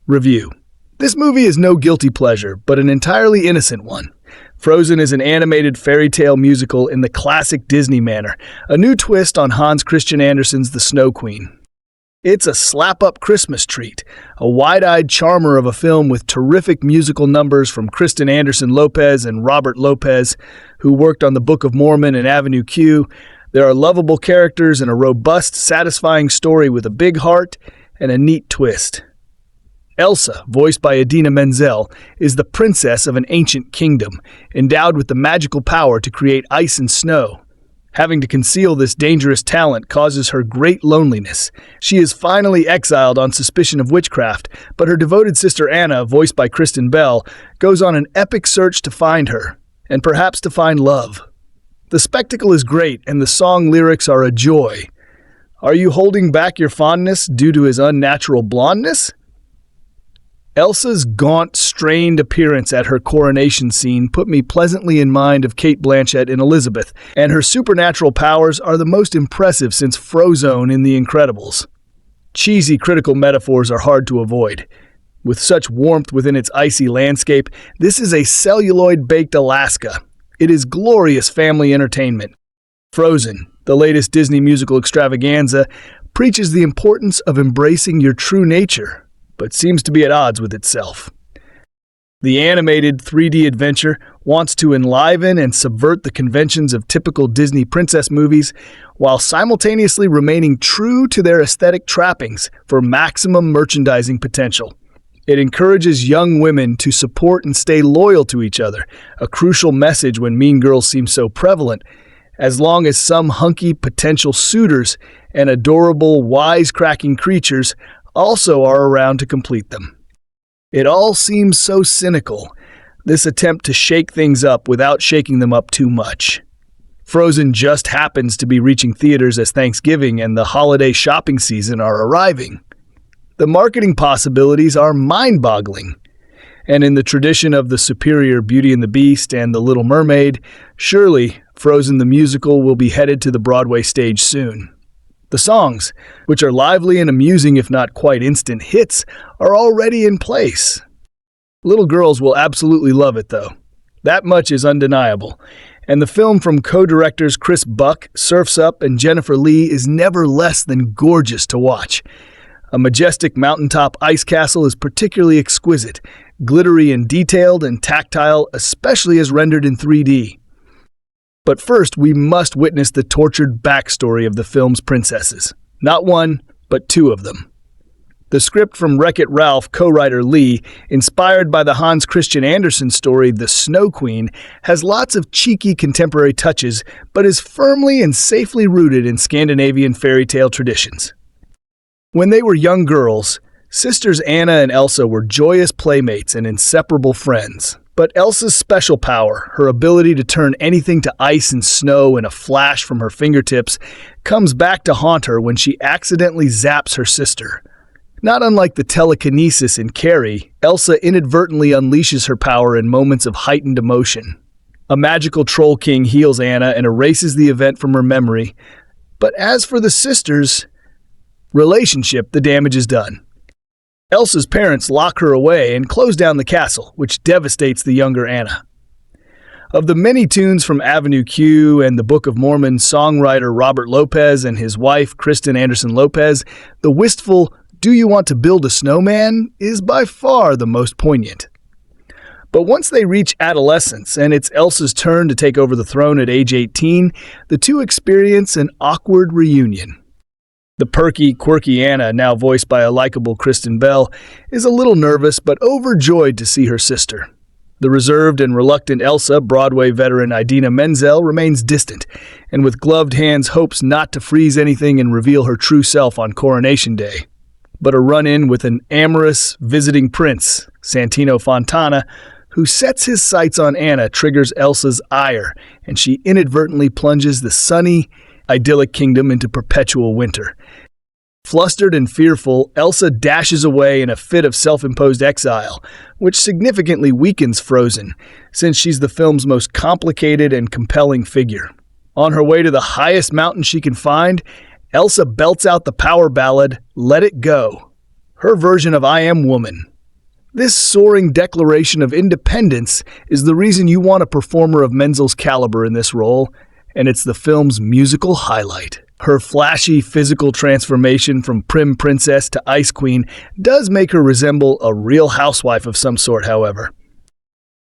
Review. This movie is no guilty pleasure, but an entirely innocent one. Frozen is an animated fairy tale musical in the classic Disney manner, a new twist on Hans Christian Andersen's The Snow Queen. It's a slap-up Christmas treat, a wide-eyed charmer of a film with terrific musical numbers from Kristen Anderson-Lopez and Robert Lopez, who worked on The Book of Mormon and Avenue Q. There are lovable characters and a robust, satisfying story with a big heart and a neat twist. Elsa, voiced by Idina Menzel, is the princess of an ancient kingdom, endowed with the magical power to create ice and snow. Having to conceal this dangerous talent causes her great loneliness. She is finally exiled on suspicion of witchcraft, but her devoted sister Anna, voiced by Kristen Bell, goes on an epic search to find her, and perhaps to find love. The spectacle is great, and the song lyrics are a joy. Are you holding back your fondness due to his unnatural blondness? Elsa's gaunt, strained appearance at her coronation scene put me pleasantly in mind of Cate Blanchett in Elizabeth, and her supernatural powers are the most impressive since Frozone in The Incredibles. Cheesy critical metaphors are hard to avoid. With such warmth within its icy landscape, this is a celluloid-baked Alaska. It is glorious family entertainment. Frozen, the latest Disney musical extravaganza, preaches the importance of embracing your true nature, but seems to be at odds with itself. The animated 3D adventure wants to enliven and subvert the conventions of typical Disney princess movies while simultaneously remaining true to their aesthetic trappings for maximum merchandising potential. It encourages young women to support and stay loyal to each other, a crucial message when Mean Girls seem so prevalent, as long as some hunky potential suitors and adorable, wisecracking creatures also are around to complete them. It all seems so cynical, this attempt to shake things up without shaking them up too much. Frozen just happens to be reaching theaters as Thanksgiving and the holiday shopping season are arriving. The marketing possibilities are mind-boggling. And in the tradition of the superior Beauty and the Beast and The Little Mermaid, surely Frozen the musical will be headed to the Broadway stage soon. The songs, which are lively and amusing if not quite instant hits, are already in place. Little girls will absolutely love it, though. That much is undeniable. And the film from co-directors Chris Buck, Surf's Up, and Jennifer Lee is never less than gorgeous to watch. A majestic mountaintop ice castle is particularly exquisite, glittery and detailed and tactile, especially as rendered in 3D. But first, we must witness the tortured backstory of the film's princesses. Not one, but two of them. The script from Wreck-It Ralph co-writer Lee, inspired by the Hans Christian Andersen story The Snow Queen, has lots of cheeky contemporary touches, but is firmly and safely rooted in Scandinavian fairy tale traditions. When they were young girls, sisters Anna and Elsa were joyous playmates and inseparable friends. But Elsa's special power, her ability to turn anything to ice and snow in a flash from her fingertips, comes back to haunt her when she accidentally zaps her sister. Not unlike the telekinesis in Carrie, Elsa inadvertently unleashes her power in moments of heightened emotion. A magical troll king heals Anna and erases the event from her memory. But as for the sisters' relationship, the damage is done. Elsa's parents lock her away and close down the castle, which devastates the younger Anna. Of the many tunes from Avenue Q and the Book of Mormon, songwriter Robert Lopez and his wife, Kristen Anderson Lopez, the wistful "Do You Want to Build a Snowman?" is by far the most poignant. But once they reach adolescence and it's Elsa's turn to take over the throne at age 18, the two experience an awkward reunion. The perky, quirky Anna, now voiced by a likable Kristen Bell, is a little nervous but overjoyed to see her sister. The reserved and reluctant Elsa, Broadway veteran Idina Menzel, remains distant, and with gloved hands hopes not to freeze anything and reveal her true self on Coronation Day. But a run-in with an amorous visiting prince, Santino Fontana, who sets his sights on Anna, triggers Elsa's ire, and she inadvertently plunges the sunny, idyllic kingdom into perpetual winter. Flustered and fearful, Elsa dashes away in a fit of self-imposed exile, which significantly weakens Frozen, since she's the film's most complicated and compelling figure. On her way to the highest mountain she can find, Elsa belts out the power ballad, "Let It Go," her version of "I Am Woman." This soaring declaration of independence is the reason you want a performer of Menzel's caliber in this role, and it's the film's musical highlight. Her flashy physical transformation from prim princess to ice queen does make her resemble a real housewife of some sort, however.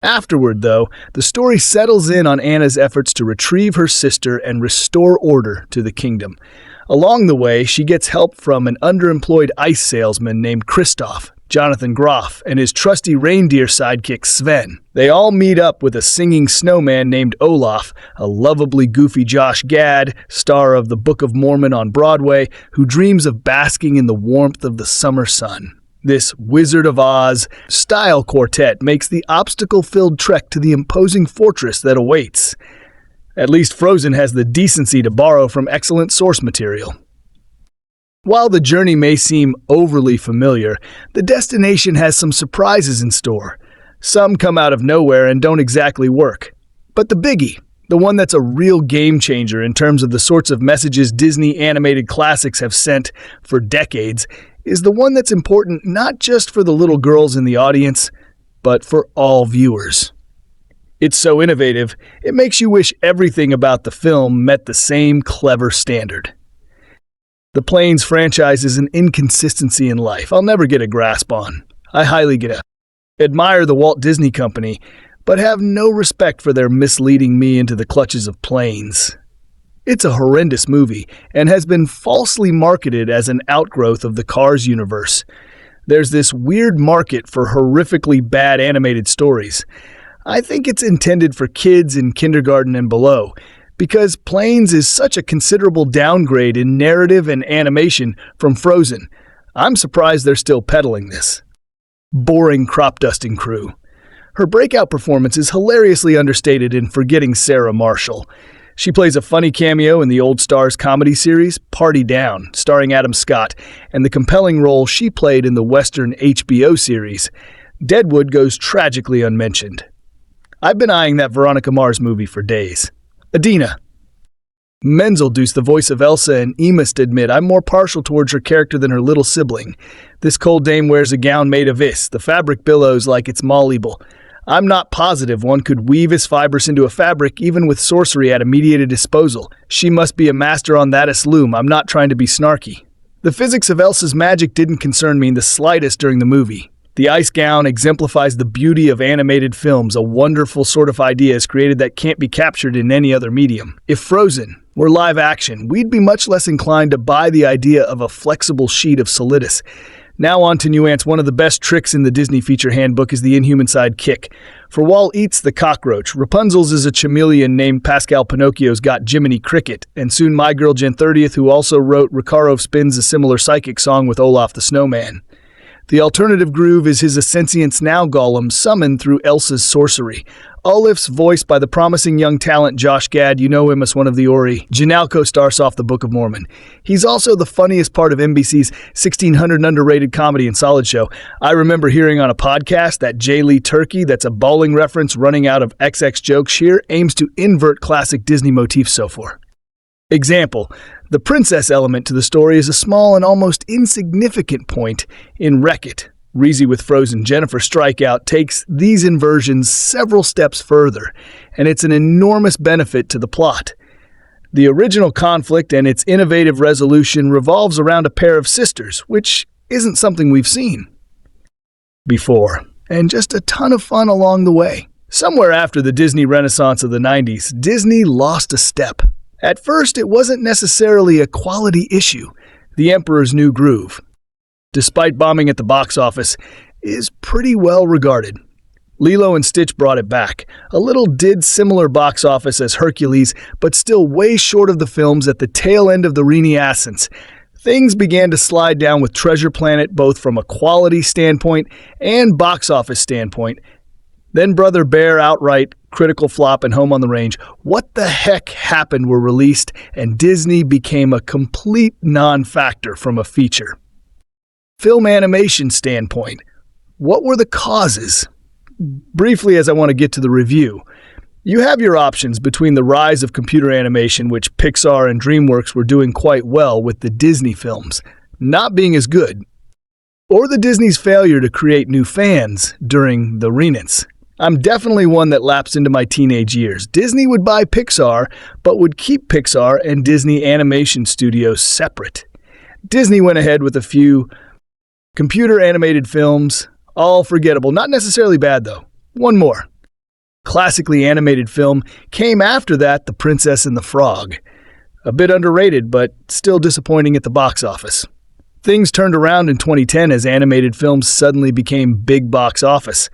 Afterward, though, the story settles in on Anna's efforts to retrieve her sister and restore order to the kingdom. Along the way, she gets help from an underemployed ice salesman named Kristoff, Jonathan Groff, and his trusty reindeer sidekick Sven. They all meet up with a singing snowman named Olaf, a lovably goofy Josh Gad, star of the Book of Mormon on Broadway, who dreams of basking in the warmth of the summer sun. This Wizard of Oz style quartet makes the obstacle-filled trek to the imposing fortress that awaits. At least Frozen has the decency to borrow from excellent source material. While the journey may seem overly familiar, the destination has some surprises in store. Some come out of nowhere and don't exactly work. But the biggie, the one that's a real game changer in terms of the sorts of messages Disney animated classics have sent for decades, is the one that's important not just for the little girls in the audience, but for all viewers. It's so innovative, it makes you wish everything about the film met the same clever standard. The Planes franchise is an inconsistency in life I'll never get a grasp on. I highly admire the Walt Disney Company, but have no respect for their misleading me into the clutches of planes. It's a horrendous movie, and has been falsely marketed as an outgrowth of the Cars universe. There's this weird market for horrifically bad animated stories. I think it's intended for kids in kindergarten and below, because Planes is such a considerable downgrade in narrative and animation from Frozen. I'm surprised they're still peddling this. Boring crop-dusting crew. Her breakout performance is hilariously understated in Forgetting Sarah Marshall. She plays a funny cameo in the Old Stars comedy series, Party Down, starring Adam Scott, and the compelling role she played in the Western HBO series. Deadwood goes tragically unmentioned. I've been eyeing that Veronica Mars movie for days. Idina Menzel, the voice of Elsa, and E must admit I'm more partial towards her character than her little sibling. This cold dame wears a gown made of vis. The fabric billows like it's malleable. I'm not positive one could weave his fibers into a fabric even with sorcery at immediate disposal. She must be a master on that loom. I'm not trying to be snarky. The physics of Elsa's magic didn't concern me in the slightest during the movie. The ice gown exemplifies the beauty of animated films. A wonderful sort of idea is created that can't be captured in any other medium. If Frozen were live action, we'd be much less inclined to buy the idea of a flexible sheet of Solidus. Now on to nuance. One of the best tricks in the Disney feature handbook is the inhuman sidekick. For Walt eats the cockroach, Rapunzel's is a chameleon named Pascal Pinocchio's got Jiminy Cricket, and soon My Girl Jen 30th, who also wrote Recaro spins a similar psychic song with Olaf the Snowman. The alternative groove is his Ascensience Now Golem summoned through Elsa's sorcery. Olaf's voiced by the promising young talent Josh Gad, you know him as one of the Ori. Janelle co-stars off the Book of Mormon. He's also the funniest part of NBC's 1600 underrated comedy and solid show. I remember hearing on a podcast that J. Lee Turkey, that's a bowling reference running out of XX jokes here, aims to invert classic Disney motifs so far. Example, the princess element to the story is a small and almost insignificant point in Wreck-It, Reezy with Frozen Jennifer Strikeout takes these inversions several steps further, and it's an enormous benefit to the plot. The original conflict and its innovative resolution revolves around a pair of sisters, which isn't something we've seen before, and just a ton of fun along the way. Somewhere after the Disney Renaissance of the 90s, Disney lost a step. At first, it wasn't necessarily a quality issue. The Emperor's New Groove, despite bombing at the box office, is pretty well regarded. Lilo and Stitch brought it back. A little did similar box office as Hercules, but still way short of the films at the tail end of the Renaissance. Things began to slide down with Treasure Planet, both from a quality standpoint and box office standpoint. Then Brother Bear outright, critical flop, and Home on the Range, What the Heck Happened were released, and Disney became a complete non-factor from a feature. Film animation standpoint, what were the causes? Briefly, as I want to get to the review, you have your options between the rise of computer animation, which Pixar and DreamWorks were doing quite well with the Disney films, not being as good, or the Disney's failure to create new fans during the Renaissance. I'm definitely one that lapsed into my teenage years. Disney would buy Pixar, but would keep Pixar and Disney Animation Studios separate. Disney went ahead with a few computer animated films, all forgettable. Not necessarily bad, though. One more. Classically animated film came after that, The Princess and the Frog. A bit underrated, but still disappointing at the box office. Things turned around in 2010 as animated films suddenly became big box office.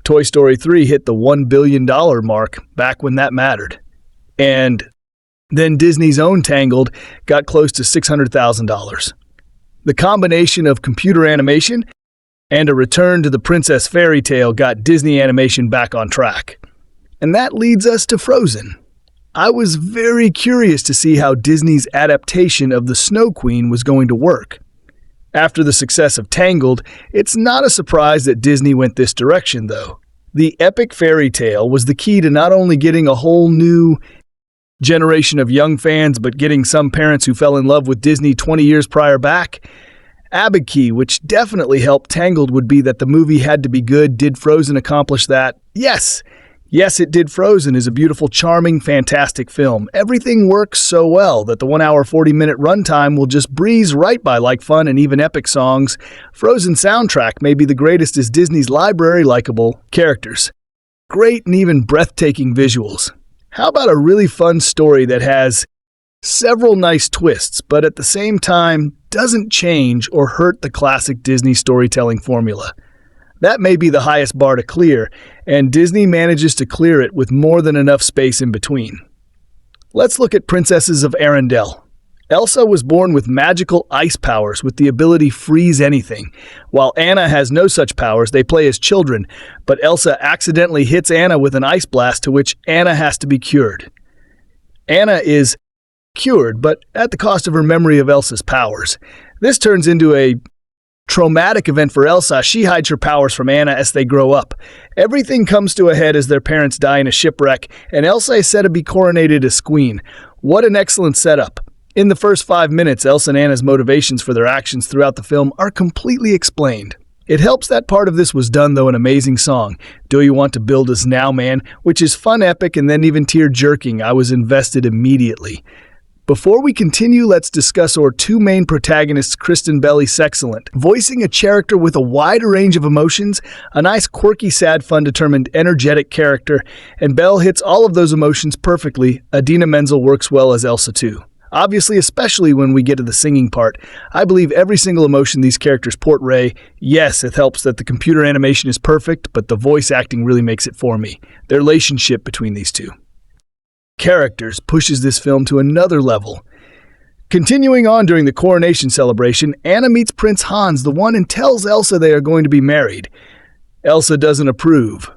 Toy Story 3 hit the $1 billion mark back when that mattered. And then Disney's own Tangled got close to $600,000. The combination of computer animation and a return to the princess fairy tale got Disney animation back on track. And that leads us to Frozen. I was very curious to see how Disney's adaptation of the Snow Queen was going to work. After the success of Tangled, it's not a surprise that Disney went this direction, though. The epic fairy tale was the key to not only getting a whole new generation of young fans, but getting some parents who fell in love with Disney 20 years prior back. Added key, which definitely helped Tangled, would be that the movie had to be good. Did Frozen accomplish that? Yes! Yes, it did. Frozen is a beautiful, charming, fantastic film. Everything works so well that the 1 hour, 40-minute runtime will just breeze right by like fun and even epic songs. Frozen soundtrack may be the greatest as Disney's library likable characters. Great and even breathtaking visuals. How about a really fun story that has several nice twists, but at the same time doesn't change or hurt the classic Disney storytelling formula? That may be the highest bar to clear, and Disney manages to clear it with more than enough space in between. Let's look at Princesses of Arendelle. Elsa was born with magical ice powers with the ability freeze anything. While Anna has no such powers, they play as children, but Elsa accidentally hits Anna with an ice blast to which Anna has to be cured. Anna is cured, but at the cost of her memory of Elsa's powers. This turns into a traumatic event for Elsa. She hides her powers from Anna as they grow up. Everything comes to a head as their parents die in a shipwreck, and Elsa is said to be coronated as queen. What an excellent setup. In the first 5 minutes, Elsa and Anna's motivations for their actions throughout the film are completely explained. It helps that part of this was done, though, an amazing song, Do You Want to Build Us Now, Man?, which is fun, epic, and then even tear-jerking. I was invested immediately. Before we continue, let's discuss our two main protagonists, Kristen Bell's excellent, voicing a character with a wide range of emotions, a nice, quirky, sad, fun, determined, energetic character, and Belle hits all of those emotions perfectly. Idina Menzel works well as Elsa too. Obviously, especially when we get to the singing part, I believe every single emotion these characters portray. Yes, it helps that the computer animation is perfect, but the voice acting really makes it for me. The relationship between these two characters pushes this film to another level. Continuing on during the coronation celebration, Anna meets Prince Hans the One and tells Elsa they are going to be married. Elsa doesn't approve,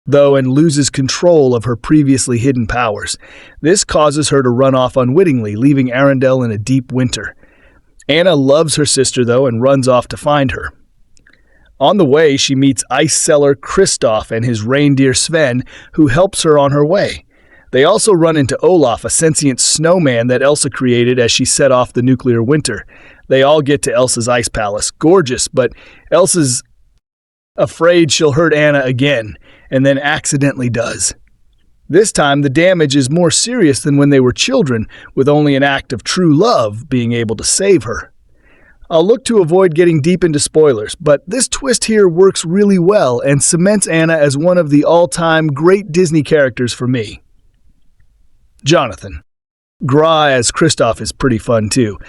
though, and loses control of her previously hidden powers. This causes her to run off unwittingly, leaving Arendelle in a deep winter. Anna loves her sister, though, and runs off to find her. On the way, she meets ice seller Kristoff and his reindeer Sven, who helps her on her way. They also run into Olaf, a sentient snowman that Elsa created as she set off the nuclear winter. They all get to Elsa's ice palace. Gorgeous, but Elsa's afraid she'll hurt Anna again, and then accidentally does. This time, the damage is more serious than when they were children, with only an act of true love being able to save her. I'll look to avoid getting deep into spoilers, but this twist here works really well and cements Anna as one of the all-time great Disney characters for me. Jonathan. Groff as Kristoff is pretty fun too,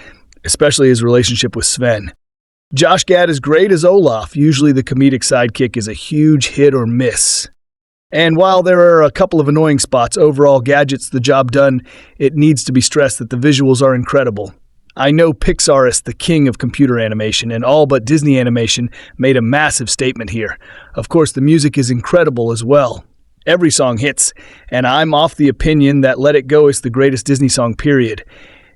especially his relationship with Sven. Josh Gad is great as Olaf. Usually the comedic sidekick is a huge hit or miss. And while there are a couple of annoying spots, overall Gadget's the job done. It needs to be stressed that the visuals are incredible. I know Pixar is the king of computer animation, and all but Disney Animation made a massive statement here. Of course, the music is incredible as well. Every song hits, and I'm off the opinion that Let It Go is the greatest Disney song, period.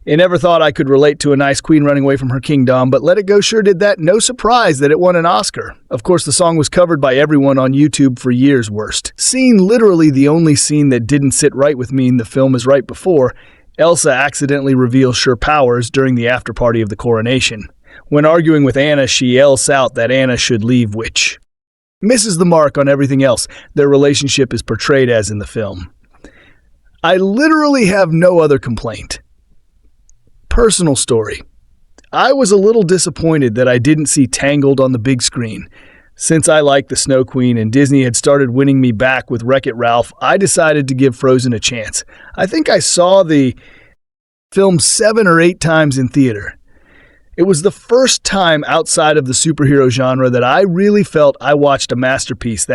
I never thought I could relate to a nice queen running away from her kingdom, but Let It Go sure did that. No surprise that it won an Oscar. Of course, the song was covered by everyone on YouTube for years worst. Literally the only scene that didn't sit right with me in the film is right before Elsa accidentally reveals her powers during the after-party of the coronation. When arguing with Anna, she yells out that Anna should leave, which misses the mark on everything else their relationship is portrayed as in the film. I literally have no other complaint. Personal story. I was a little disappointed that I didn't see Tangled on the big screen. Since I like the Snow Queen and Disney had started winning me back with Wreck-It Ralph, I decided to give Frozen a chance. I think I saw the film 7 or 8 times in theater. It was the first time outside of the superhero genre that I really felt I watched a masterpiece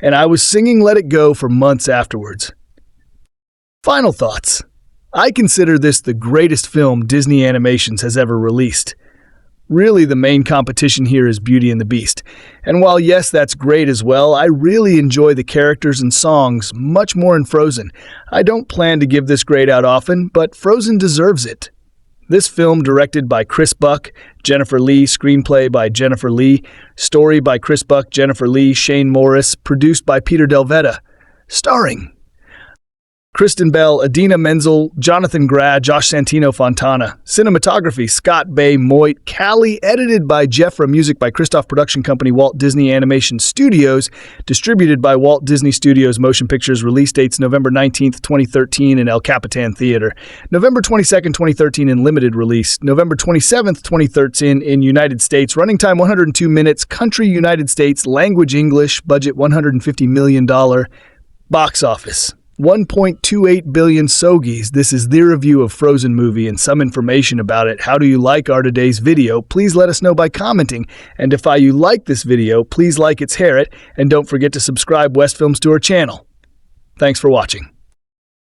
and I was singing Let It Go for months afterwards. Final thoughts. I consider this the greatest film Disney Animations has ever released. Really, the main competition here is Beauty and the Beast. And while yes, that's great as well, I really enjoy the characters and songs much more in Frozen. I don't plan to give this grade out often, but Frozen deserves it. This film, directed by Chris Buck, Jennifer Lee, screenplay by Jennifer Lee, story by Chris Buck, Jennifer Lee, Shane Morris, produced by Peter Delvetta, starring Kristen Bell, Idina Menzel, Jonathan Grad, Josh Santino Fontana. Cinematography, Scott Bay Moit. Callie, edited by Jeffra. Music by Kristoff Production Company, Walt Disney Animation Studios. Distributed by Walt Disney Studios Motion Pictures. Release dates November 19th, 2013 in El Capitan Theater. November 22nd, 2013 in limited release. November 27th, 2013 in United States. Running time 102 minutes. Country United States. Language English. Budget $150 million. Box office 1.28 billion sogies. This is the review of Frozen movie and some information about it. How do you like our today's video? Please let us know by commenting. And if you like this video, please like its Harriet, and don't forget to subscribe West Films to our channel. Thanks for watching.